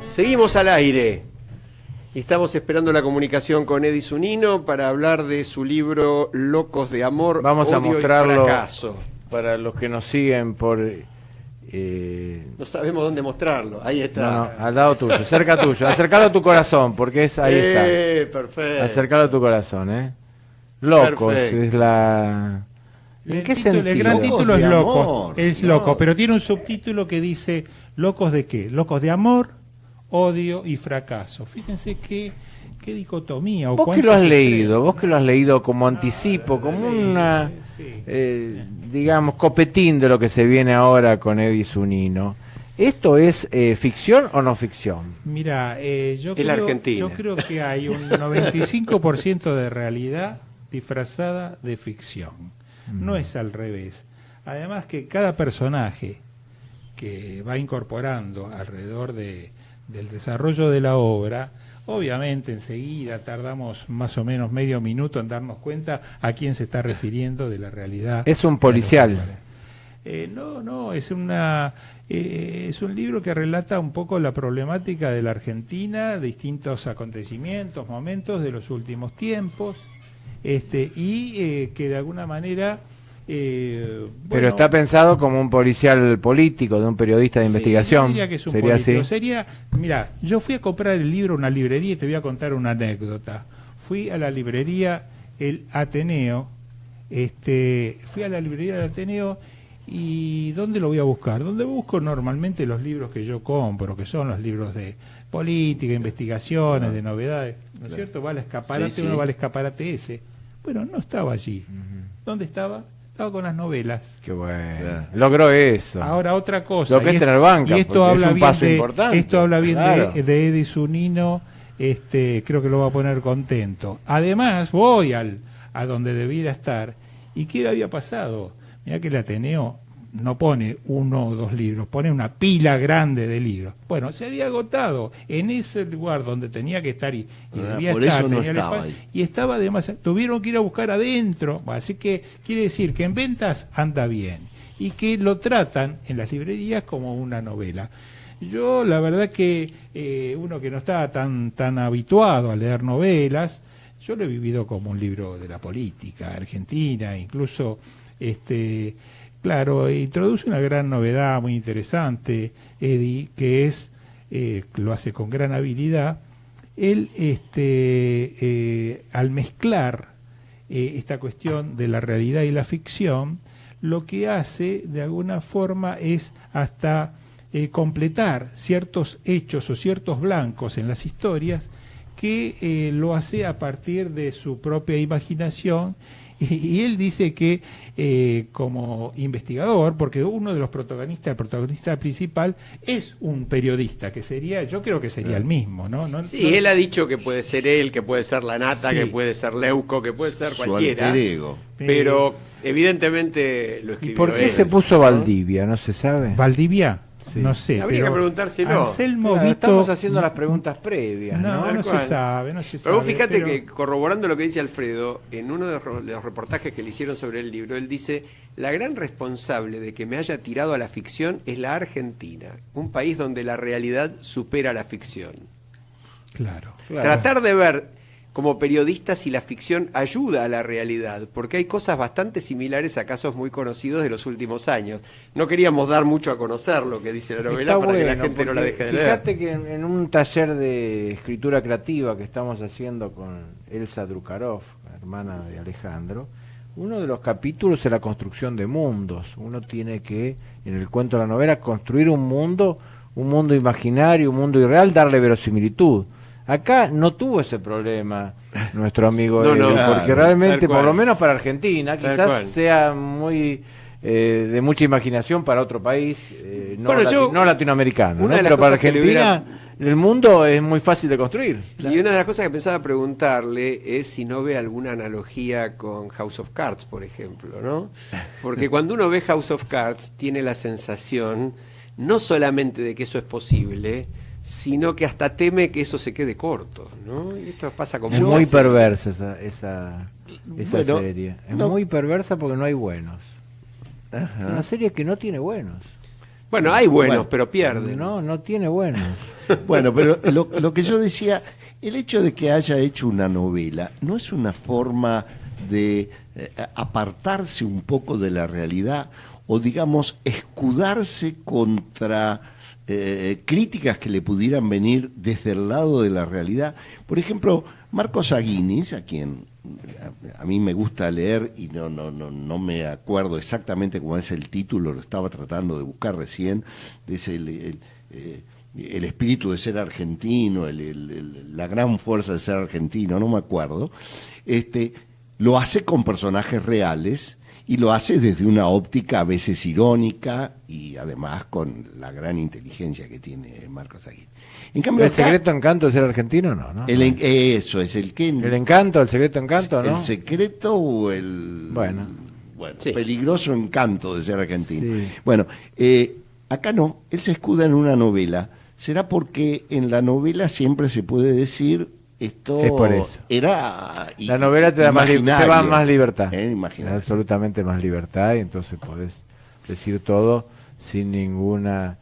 Seguimos al aire y estamos esperando la comunicación con Edi Zunino para hablar de su libro Locos de Amor, Vamos Odio a mostrarlo y Fracaso. Para los que nos siguen por... No sabemos dónde mostrarlo, ahí está. No, al lado tuyo, cerca tuyo. Acercalo a tu corazón, porque es ahí está. Perfecto. Acercalo a tu corazón, Locos, Perfecto. es la... ¿En qué sentido? El gran título es Locos, Es loco, pero tiene un subtítulo que dice ¿Locos de qué? Locos de amor, odio y fracaso. Fíjense qué dicotomía. Vos que lo has leído, como anticipo, como una, digamos, copetín de lo que se viene ahora con Edi Zunino. ¿Esto es ficción o no ficción? Mira, yo creo que hay un 95% de realidad disfrazada de ficción. No es al revés. Además que cada personaje que va incorporando alrededor del desarrollo de la obra, obviamente enseguida tardamos más o menos medio minuto en darnos cuenta a quién se está refiriendo de la realidad. Es un policial. No, es un libro que relata un poco la problemática de la Argentina, distintos acontecimientos, momentos de los últimos tiempos, y que de alguna manera... pero está pensado como un policial político, de un periodista de investigación. Yo diría que es un ¿Sería político. así? Mira, yo fui a comprar el libro a una librería y te voy a contar una anécdota. Fui a la librería El Ateneo, ¿y dónde lo voy a buscar? ¿Dónde busco normalmente los libros que yo compro, que son los libros de política, investigaciones, de novedades? ¿No es cierto? Va al escaparate, Sí, sí. uno va al escaparate ese. Bueno, no estaba allí. ¿Dónde estaba? Estaba con las novelas. Qué bueno. Claro. Logró eso. Ahora otra cosa. Lo que es tener banca, y esto porque habla es un bien paso de, importante. esto habla bien Claro. de Eddie Zunino. Creo que lo va a poner contento. Además, voy a donde debiera estar. ¿Y qué había pasado? Mirá que el Ateneo no pone 1 o 2 libros, pone una pila grande de libros. Bueno, se había agotado en ese lugar donde tenía que estar y debía por estar. eso no tenía el estaba espacio, ahí. y estaba demasiado. Tuvieron que ir a buscar adentro. Así que quiere decir que en ventas anda bien y que lo tratan en las librerías como una novela. Yo, la verdad que uno que no está tan habituado a leer novelas, yo lo he vivido como un libro de la política argentina, incluso, claro, introduce una gran novedad muy interesante, Eddie, que es, lo hace con gran habilidad, él, al mezclar esta cuestión de la realidad y la ficción, lo que hace, de alguna forma, es hasta completar ciertos hechos o ciertos blancos en las historias que lo hace a partir de su propia imaginación y él dice que como investigador, porque uno de los protagonistas, el protagonista principal es un periodista que sería, yo creo que sería el mismo, ¿no? Sí, él ha dicho que puede ser él, que puede ser la Nata, Sí. que puede ser Leuco, que puede ser Su cualquiera, alter ego. pero evidentemente lo ¿Y escribió por qué él, se puso ¿no? Valdivia? ¿No se sabe? Valdivia, Sí. no sé, Habría pero que preguntárselo. Anselmo Claro, Vito, estamos haciendo las preguntas previas, ¿no? no, Tal no se cual. sabe, no se Pero vos sabe, fíjate pero- que, corroborando lo que dice Alfredo, en uno de los reportajes que le hicieron sobre el libro, él dice: la gran responsable de que me haya tirado a la ficción es la Argentina, un país donde la realidad supera la ficción. Claro. Claro. Tratar de ver como periodista si la ficción ayuda a la realidad, porque hay cosas bastante similares a casos muy conocidos de los últimos años. No queríamos dar mucho a conocer lo que dice la novela Está para que la bueno, gente no la porque deje de leer. Fíjate que en un taller de escritura creativa que estamos haciendo con Elsa Drukarov, hermana de Alejandro, uno de los capítulos es la construcción de mundos. Uno tiene que, en el cuento de la novela, construir un mundo imaginario, un mundo irreal, darle verosimilitud. Acá no tuvo ese problema nuestro amigo No, Eddie, no, porque claro, realmente, tal por cual. lo menos para Argentina, Tal quizás cual. sea muy de mucha imaginación para otro país, Bueno, yo- no latinoamericano, una ¿no? de las Pero para cosas que le Argentina el mundo es muy fácil de construir. Y una de las cosas que pensaba preguntarle es si no ve alguna analogía con House of Cards, por ejemplo, ¿no? Porque cuando uno ve House of Cards tiene la sensación no solamente de que eso es posible, sino que hasta teme que eso se quede corto, ¿no? Y esto pasa con Es muchas muy series. perversa esa Bueno, serie. Es no. muy perversa porque no hay buenos. Es Ajá. una serie que no tiene buenos. Bueno, hay buenos, Bueno, pero pierden. No tiene buenos. Bueno, pero lo que yo decía, el hecho de que haya hecho una novela no es una forma de apartarse un poco de la realidad o, digamos, escudarse contra críticas que le pudieran venir desde el lado de la realidad. Por ejemplo, Marcos Aguinis, a quien a mí me gusta leer y no me acuerdo exactamente cómo es el título, lo estaba tratando de buscar recién, es el espíritu de ser argentino, la gran fuerza de ser argentino, no me acuerdo, lo hace con personajes reales y lo hace desde una óptica a veces irónica y además con la gran inteligencia que tiene Marcos Aguirre. En cambio, ¿El acá, secreto encanto de ser argentino? No. eso es el que... ¿El encanto, el secreto encanto, no? ¿El secreto o el Bueno. Sí. peligroso encanto de ser argentino? Sí. Bueno, acá no, él se escuda en una novela. ¿Será porque en la novela siempre se puede decir esto Es por eso. era La novela te da más, te da imaginario, más libertad. imaginario. Absolutamente más libertad, y entonces podés decir todo sin ninguna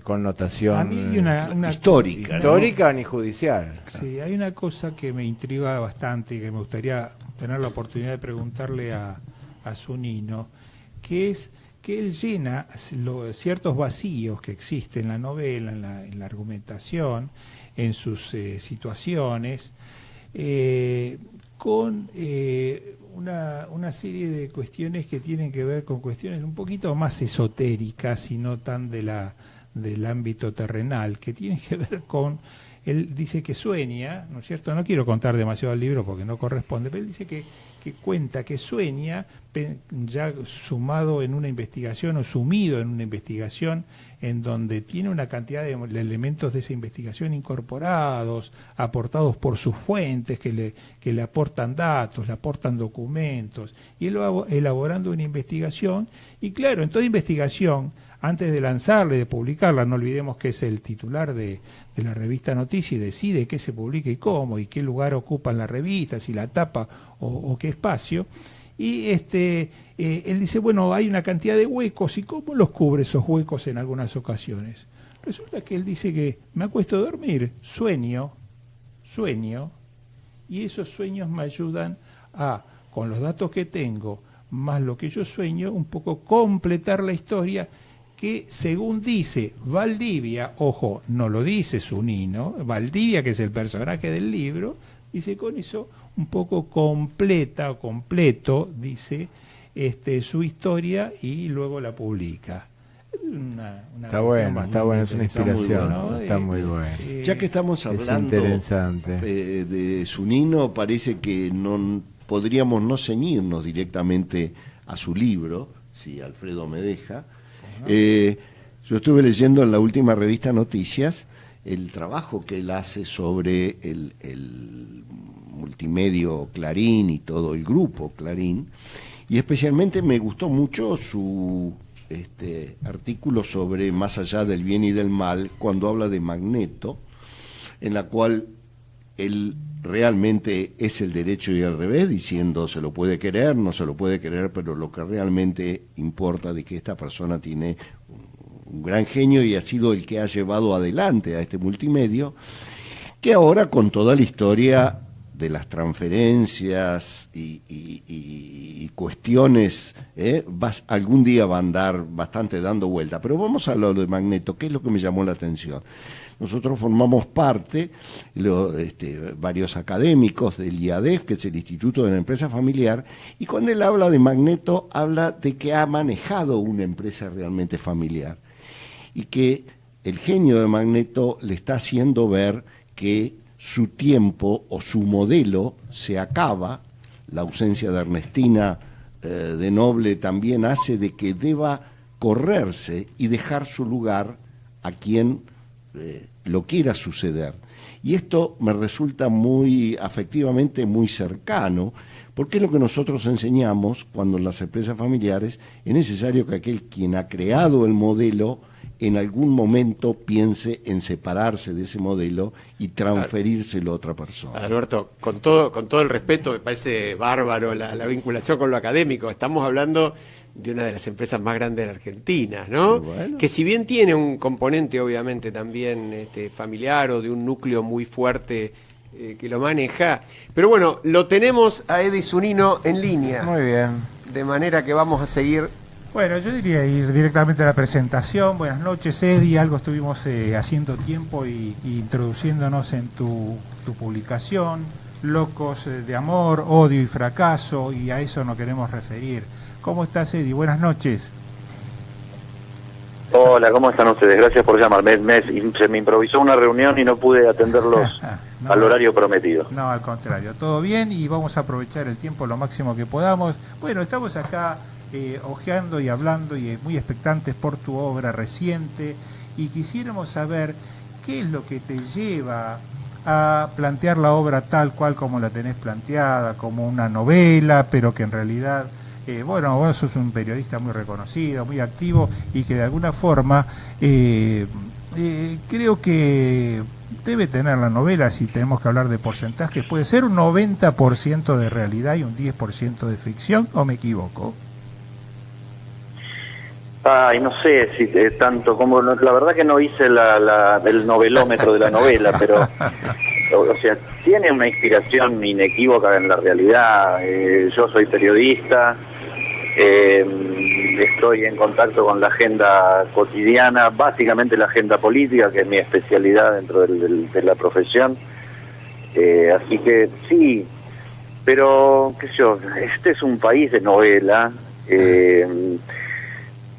connotación A mí hay una histórica, ¿no? histórica ni judicial. Sí, hay una cosa que me intriga bastante y que me gustaría tener la oportunidad de preguntarle a Zunino, que es que él llena ciertos vacíos que existen en la novela, en la argumentación, en sus situaciones, con una serie de cuestiones que tienen que ver con cuestiones un poquito más esotéricas y no tan del ámbito terrenal, que tienen que ver con, él dice que sueña, ¿no es cierto? No quiero contar demasiado el libro porque no corresponde, pero él dice que cuenta que sueña ya sumado en una investigación o sumido en una investigación en donde tiene una cantidad de elementos de esa investigación incorporados, aportados por sus fuentes que le aportan datos, le aportan documentos, y él va elaborando una investigación, y claro, en toda investigación, antes de lanzarla y de publicarla, no olvidemos que es el titular de la revista Noticias y decide qué se publica y cómo, y qué lugar ocupa en la revista, si la tapa o qué espacio, y él dice, bueno, hay una cantidad de huecos, ¿y cómo los cubre esos huecos en algunas ocasiones? Resulta que él dice que me acuesto a dormir, sueño, y esos sueños me ayudan a, con los datos que tengo, más lo que yo sueño, un poco completar la historia que, según dice Valdivia, ojo, no lo dice Zunino, Valdivia, que es el personaje del libro, dice, con eso un poco completo, dice, su historia, y luego la publica. Está bueno, es una inspiración, ¿no? Está muy bueno. Ya que estamos hablando de Zunino, parece que no podríamos no ceñirnos directamente a su libro, si Alfredo me deja. Yo estuve leyendo en la última revista Noticias el trabajo que él hace sobre el multimedio Clarín y todo el grupo Clarín, y especialmente me gustó mucho su artículo sobre Más allá del bien y del mal, cuando habla de Magneto, en la cual él realmente es el derecho y el revés, diciendo se lo puede querer, no se lo puede querer, pero lo que realmente importa de que esta persona tiene un gran genio y ha sido el que ha llevado adelante a este multimedio, que ahora con toda la historia de las transferencias y cuestiones, algún día va a andar bastante dando vuelta. Pero vamos a lo de Magneto, que es lo que me llamó la atención. Nosotros formamos parte, varios académicos del IADEF, que es el Instituto de la Empresa Familiar, y cuando él habla de Magneto, habla de que ha manejado una empresa realmente familiar, y que el genio de Magneto le está haciendo ver que su tiempo o su modelo se acaba. La ausencia de Ernestina de Noble también hace de que deba correrse y dejar su lugar a quien lo quiera suceder. Y esto me resulta muy afectivamente muy cercano, porque es lo que nosotros enseñamos cuando en las empresas familiares es necesario que aquel quien ha creado el modelo en algún momento piense en separarse de ese modelo y transferírselo a otra persona. Alberto, con todo el respeto, me parece bárbaro la vinculación con lo académico. Estamos hablando de una de las empresas más grandes de la Argentina, ¿no? Bueno. Que si bien tiene un componente obviamente también familiar o de un núcleo muy fuerte que lo maneja, pero bueno, lo tenemos a Eddie Zunino en línea. Muy bien. De manera que vamos a seguir. Bueno, yo diría ir directamente a la presentación. Buenas noches, Eddie. Algo estuvimos haciendo tiempo y introduciéndonos en tu publicación, Locos de Amor, Odio y Fracaso, y a eso nos queremos referir. ¿Cómo estás, Eddie? Buenas noches. Hola, ¿cómo están ustedes? Gracias por llamarme. Se me improvisó una reunión y no pude atenderlos al horario prometido. No, al contrario. Todo bien y vamos a aprovechar el tiempo lo máximo que podamos. Bueno, estamos acá hojeando y hablando y muy expectantes por tu obra reciente, y quisiéramos saber qué es lo que te lleva a plantear la obra tal cual como la tenés planteada, como una novela, pero que en realidad, vos sos un periodista muy reconocido, muy activo, y que de alguna forma creo que debe tener la novela, si tenemos que hablar de porcentajes, puede ser un 90% de realidad y un 10% de ficción, ¿o me equivoco? Ay, no sé si tanto como... La verdad que no hice el novelómetro de la novela, pero... O sea, tiene una inspiración inequívoca en la realidad. Yo soy periodista, estoy en contacto con la agenda cotidiana, básicamente la agenda política, que es mi especialidad dentro de la profesión. Así que sí, Pero, qué sé yo, este es un país de novela.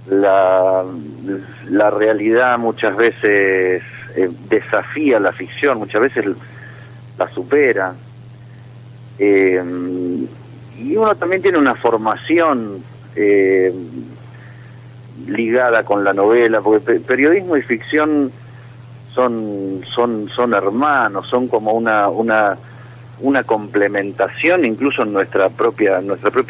La realidad muchas veces desafía la ficción, muchas veces la supera. Y uno también tiene una formación ligada con la novela, porque periodismo y ficción son hermanos, son como una complementación incluso en nuestra propia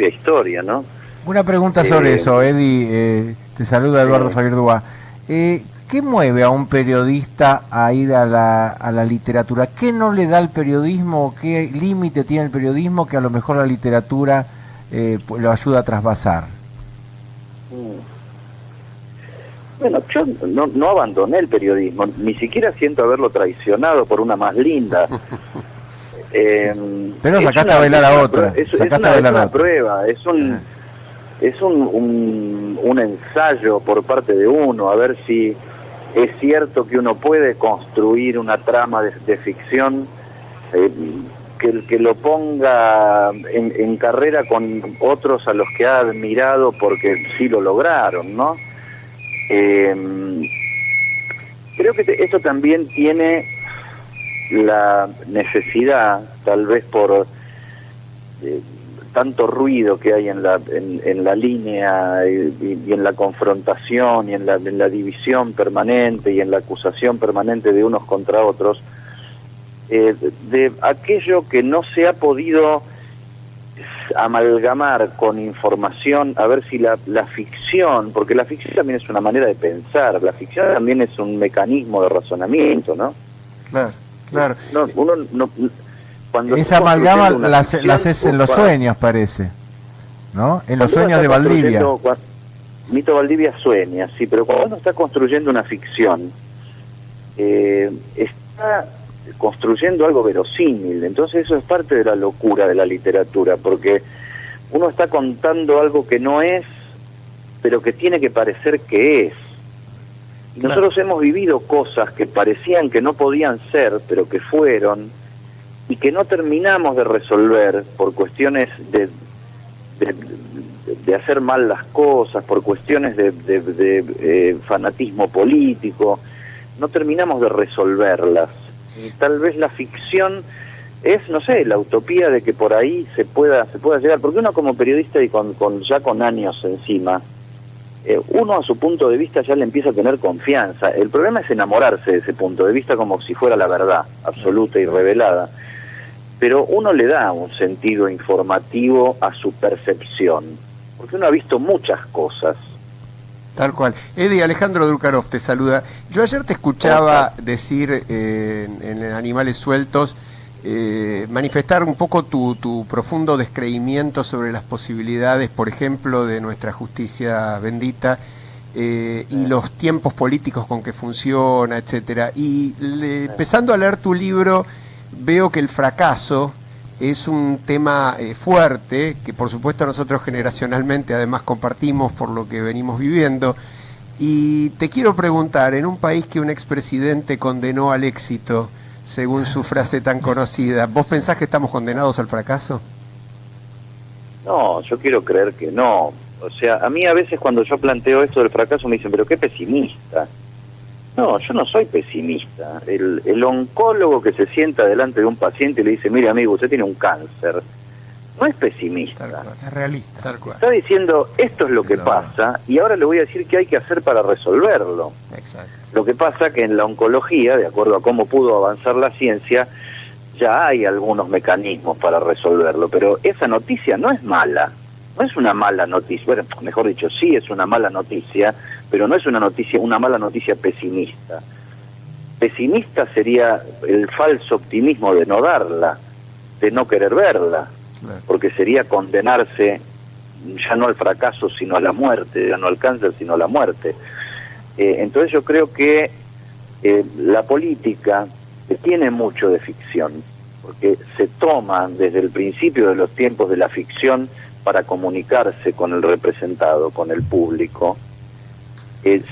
historia, ¿no? Una pregunta sobre eso, Eddie, te saluda Eduardo Faguerdúa. ¿Qué mueve a un periodista a ir a la literatura? ¿Qué no le da al periodismo? ¿Qué límite tiene el periodismo que a lo mejor la literatura lo ayuda a trasvasar? Bueno, yo no abandoné el periodismo, ni siquiera siento haberlo traicionado por una más linda. Pero sacaste a bailar a otra. Es una prueba, es un ensayo por parte de uno, a ver si es cierto que uno puede construir una trama de ficción que lo ponga en carrera con otros a los que ha admirado porque sí lo lograron, ¿no? Creo que esto también tiene la necesidad, tal vez por tanto ruido que hay en la línea y en la confrontación y en la división permanente y en la acusación permanente de unos contra otros, de aquello que no se ha podido amalgamar con información, a ver si la ficción, porque la ficción también es una manera de pensar, la ficción también es un mecanismo de razonamiento, ¿no? Claro. No, uno no, cuando esa amalgama la haces en los sueños, parece, ¿no? En los sueños de Valdivia. Mito Valdivia sueña, sí, pero cuando uno está construyendo una ficción, está construyendo algo verosímil, entonces eso es parte de la locura de la literatura, porque uno está contando algo que no es, pero que tiene que parecer que es. Y nosotros hemos vivido cosas que parecían que no podían ser, pero que fueron, y que no terminamos de resolver por cuestiones de hacer mal las cosas, por cuestiones de fanatismo político, no terminamos de resolverlas. Y tal vez la ficción es, no sé, la utopía de que por ahí se pueda llegar, porque uno como periodista y ya con años encima, uno a su punto de vista ya le empieza a tener confianza. El problema es enamorarse de ese punto de vista como si fuera la verdad absoluta y revelada, pero uno le da un sentido informativo a su percepción, porque uno ha visto muchas cosas. Tal cual. Eddie, Alejandro Drukarov te saluda. Yo ayer te escuchaba decir en Animales Sueltos, manifestar un poco tu profundo descreimiento sobre las posibilidades, por ejemplo, de nuestra justicia bendita y los tiempos políticos con que funciona, etcétera. Y empezando a leer tu libro, veo que el fracaso es un tema fuerte, que por supuesto nosotros generacionalmente además compartimos por lo que venimos viviendo. Y te quiero preguntar, en un país que un expresidente condenó al éxito, según su frase tan conocida, ¿vos pensás que estamos condenados al fracaso? No, yo quiero creer que no. O sea, a mí a veces cuando yo planteo esto del fracaso me dicen, pero qué pesimista. No, yo no soy pesimista. El oncólogo que se sienta delante de un paciente y le dice, mire amigo, usted tiene un cáncer, no es pesimista. Es realista. Tal cual. Está diciendo, esto es lo que pasa y ahora le voy a decir qué hay que hacer para resolverlo. Exacto. Lo que pasa que en la oncología, de acuerdo a cómo pudo avanzar la ciencia, ya hay algunos mecanismos para resolverlo, pero esa noticia no es mala. No es una mala noticia, bueno, mejor dicho, sí es una mala noticia, pero no es una mala noticia pesimista. Pesimista sería el falso optimismo de no darla, de no querer verla, porque sería condenarse ya no al fracaso, sino a la muerte, ya no al cáncer, sino a la muerte. Entonces yo creo que la política tiene mucho de ficción, porque se toma desde el principio de los tiempos de la ficción para comunicarse con el representado, con el público.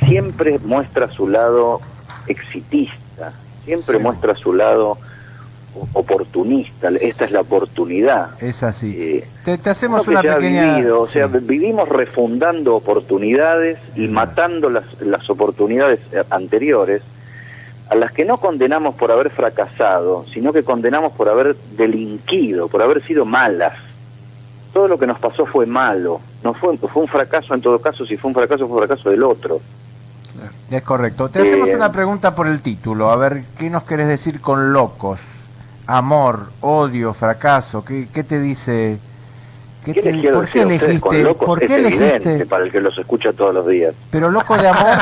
Siempre muestra su lado exitista, siempre muestra su lado oportunista, esta es la oportunidad. Es así. Te hacemos una pequeña... o sea, vivimos refundando oportunidades y matando las oportunidades anteriores, a las que no condenamos por haber fracasado, sino que condenamos por haber delinquido, por haber sido malas. Todo lo que nos pasó fue malo, no fue un fracaso en todo caso. Si fue un fracaso del otro. Es correcto. Te hacemos una pregunta por el título. A ver, ¿qué nos querés decir con locos? Amor, odio, fracaso. ¿Qué te dice? ¿Por qué elegiste? ¿Por qué elegiste? Para el que los escucha todos los días. Pero loco de amor.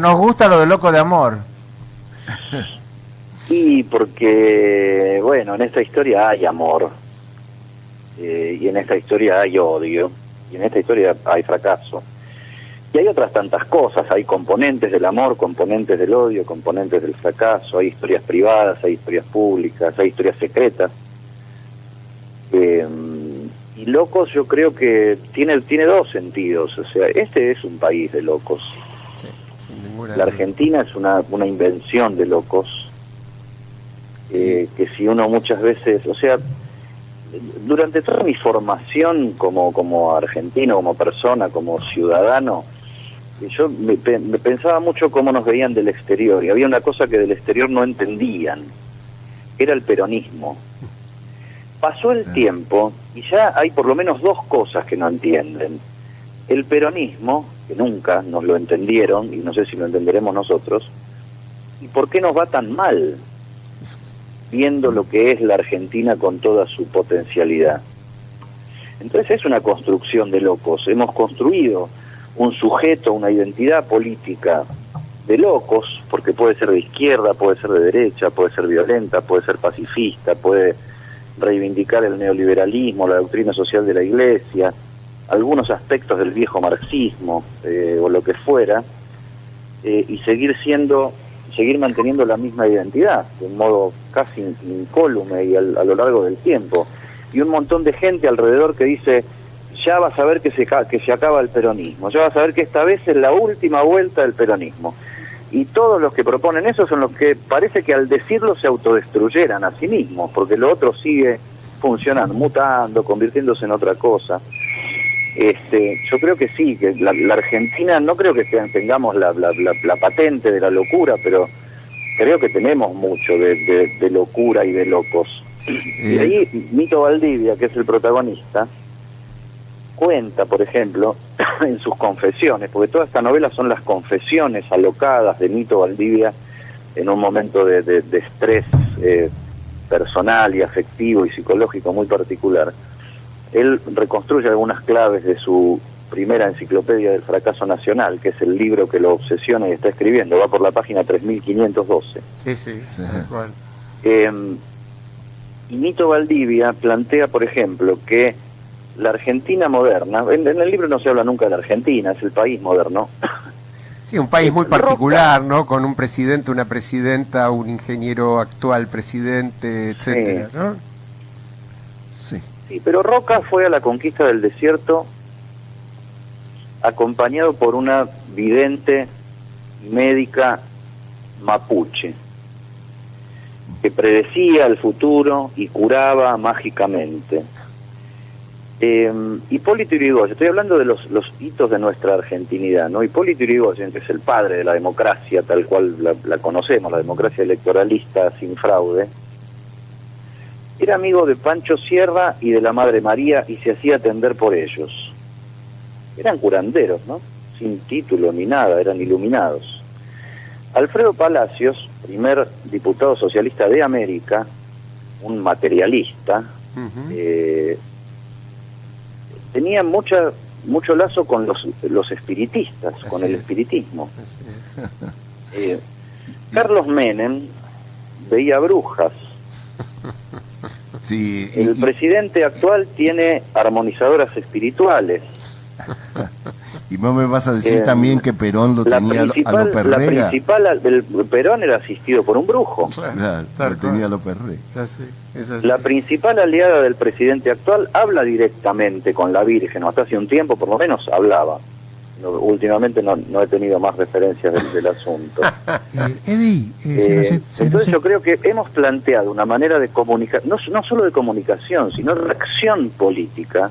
Nos gusta lo de loco de amor. Sí, porque, bueno, en esta historia hay amor. Y en esta historia hay odio. Y en esta historia hay fracaso. Y hay otras tantas cosas, hay componentes del amor, componentes del odio, componentes del fracaso, hay historias privadas, hay historias públicas, hay historias secretas. Y locos yo creo que tiene dos sentidos, o sea, este es un país de locos. Sí, sin ninguna duda. La Argentina es una invención de locos, que si uno muchas veces, o sea, durante toda mi formación como argentino, como persona, como ciudadano, yo me pensaba mucho cómo nos veían del exterior, y había una cosa que del exterior no entendían, era el peronismo. Pasó el tiempo y ya hay por lo menos dos cosas que no entienden. El peronismo, que nunca nos lo entendieron, y no sé si lo entenderemos nosotros, y por qué nos va tan mal, viendo lo que es la Argentina con toda su potencialidad. Entonces es una construcción de locos. Hemos construido un sujeto, una identidad política de locos, porque puede ser de izquierda, puede ser de derecha, puede ser violenta, puede ser pacifista, puede reivindicar el neoliberalismo, la doctrina social de la Iglesia, algunos aspectos del viejo marxismo, o lo que fuera, y seguir manteniendo la misma identidad, de un modo casi incólume y a lo largo del tiempo. Y un montón de gente alrededor que dice, ya vas a ver que se acaba el peronismo, ya vas a ver que esta vez es la última vuelta del peronismo. Y todos los que proponen eso son los que parece que al decirlo se autodestruyeran a sí mismos, porque lo otro sigue funcionando, mutando, convirtiéndose en otra cosa. Yo creo que sí, que la Argentina, no creo que tengamos la patente de la locura, pero creo que tenemos mucho de locura y de locos. Y ahí Mito Valdivia, que es el protagonista, cuenta, por ejemplo, en sus confesiones, porque toda esta novela son las confesiones alocadas de Mito Valdivia en un momento de estrés personal y afectivo y psicológico muy particular. Él reconstruye algunas claves de su primera enciclopedia del fracaso nacional, que es el libro que lo obsesiona y está escribiendo, va por la página 3512. Sí. Y Mito Valdivia plantea, por ejemplo, que la Argentina moderna, en el libro no se habla nunca de la Argentina, es el país moderno. Sí, un país muy particular, ¿no? Con un presidente, una presidenta, un ingeniero actual presidente, etcétera, ¿no? Sí, pero Roca fue a la conquista del desierto acompañado por una vidente médica mapuche que predecía el futuro y curaba mágicamente. Hipólito Yrigoyen, estoy hablando de los hitos de nuestra argentinidad, ¿no? Hipólito Yrigoyen, que es el padre de la democracia tal cual la conocemos, la democracia electoralista sin fraude, era amigo de Pancho Sierra y de la Madre María y se hacía atender por ellos. Eran curanderos, ¿no? Sin título ni nada, eran iluminados. Alfredo Palacios, primer diputado socialista de América, un materialista, tenía mucho lazo con los espiritistas, con el espiritismo. Carlos Menem veía brujas. Sí, el presidente actual tiene armonizadoras espirituales. Y vos me vas a decir también que Perón lo tenía a lo Perrega. La principal, el Perón era asistido por un brujo. Claro, lo tenía a lo Perrega. La principal aliada del presidente actual habla directamente con la Virgen, o hasta hace un tiempo por lo menos hablaba. últimamente no he tenido más referencias del asunto. Eddie, entonces yo creo que hemos planteado una manera de comunicar, no solo de comunicación, sino de acción política,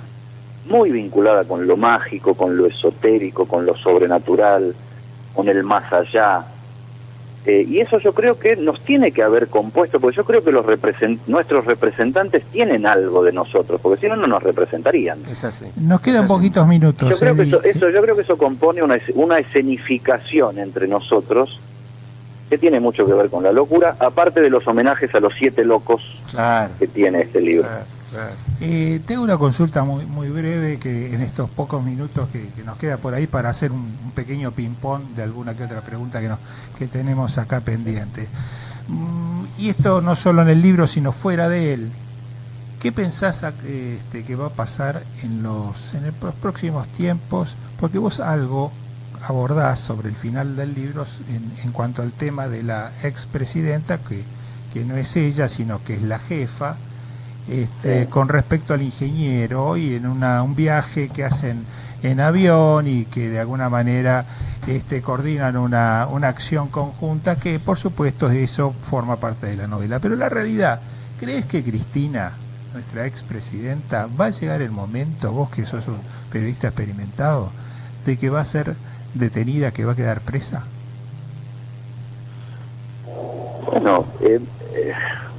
muy vinculada con lo mágico, con lo esotérico, con lo sobrenatural, con el más allá. Y eso yo creo que nos tiene que haber compuesto, porque yo creo que nuestros representantes tienen algo de nosotros, porque si no, no nos representarían. Es así. Nos quedan poquitos minutos. Yo creo que eso compone una escenificación entre nosotros que tiene mucho que ver con la locura, aparte de los homenajes a los 7 locos que tiene este libro. Tengo una consulta muy breve que en estos pocos minutos que nos queda por ahí para hacer un pequeño ping-pong de alguna que otra pregunta que tenemos acá pendiente. Y esto no solo en el libro, sino fuera de él. ¿Qué pensás que va a pasar en los próximos tiempos? Porque vos algo abordás sobre el final del libro en cuanto al tema de la expresidenta, que no es ella, sino que es la jefa, con respecto al ingeniero, y en un viaje que hacen en avión y que de alguna manera coordinan una acción conjunta que por supuesto eso forma parte de la novela. Pero la realidad, ¿crees que Cristina, nuestra expresidenta, va a llegar el momento, vos que sos un periodista experimentado, de que va a ser detenida, que va a quedar presa? Bueno,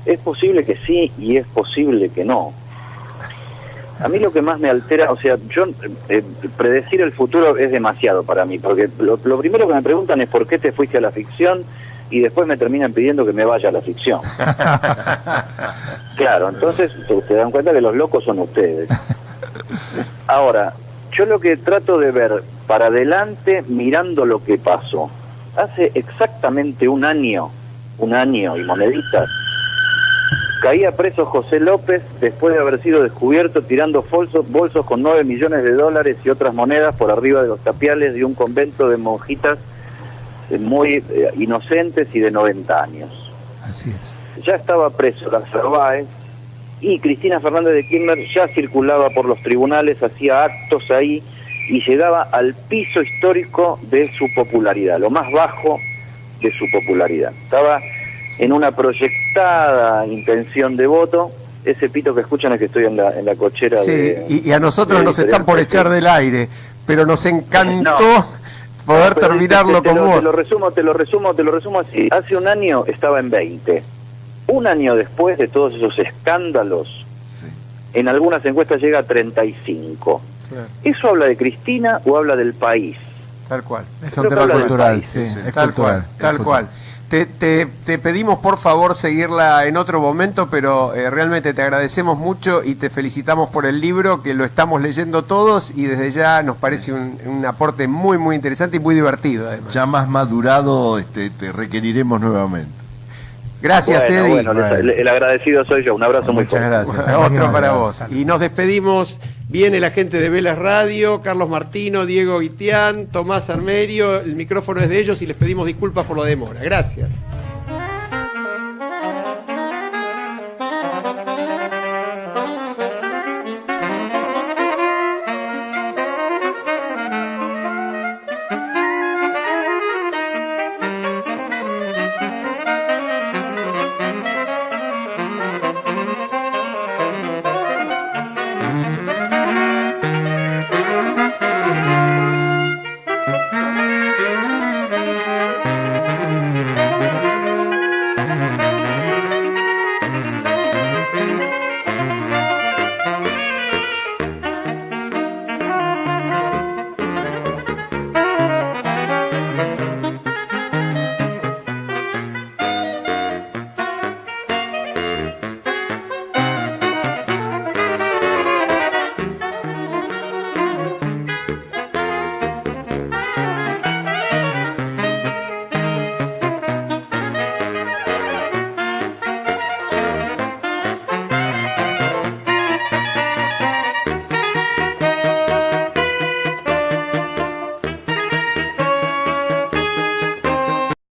es posible que sí y es posible que no. A mí lo que más me altera, o sea, yo predecir el futuro es demasiado para mí, porque lo primero que me preguntan es por qué te fuiste a la ficción y después me terminan pidiendo que me vaya a la ficción. Claro, entonces se dan cuenta que los locos son ustedes. Ahora, yo lo que trato de ver para adelante mirando lo que pasó. Hace exactamente un año y moneditas, caía preso José López después de haber sido descubierto tirando bolsos con $9 millones y otras monedas por arriba de los tapiales de un convento de monjitas muy inocentes y de 90 años. Así es. Ya estaba preso Lázaro Báez y Cristina Fernández de Kirchner ya circulaba por los tribunales, hacía actos ahí y llegaba al piso histórico de su popularidad, lo más bajo de su popularidad. Estaba en una proyectada intención de voto. Ese pito que escuchan es que estoy en la cochera. Sí, y a nosotros nos están por echar del aire, pero nos encantó poder terminarlo con vos. Te lo resumo así. Hace un año estaba en 20. Un año después de todos esos escándalos, en algunas encuestas llega a 35. Claro. ¿Eso habla de Cristina o habla del país? Tal cual. Es un tema cultural, sí, es tal cultural. Tal cual. Te pedimos por favor seguirla en otro momento, pero realmente te agradecemos mucho y te felicitamos por el libro, que lo estamos leyendo todos y desde ya nos parece un aporte muy muy interesante y muy divertido además. Ya más madurado te requeriremos nuevamente. Gracias, Eddie. Bueno, el agradecido soy yo. Un abrazo muy fuerte. Muchas gracias. Otro para vos. Y nos despedimos. Viene la gente de Velas Radio, Carlos Martino, Diego Guitián, Tomás Armerio. El micrófono es de ellos y les pedimos disculpas por la demora. Gracias.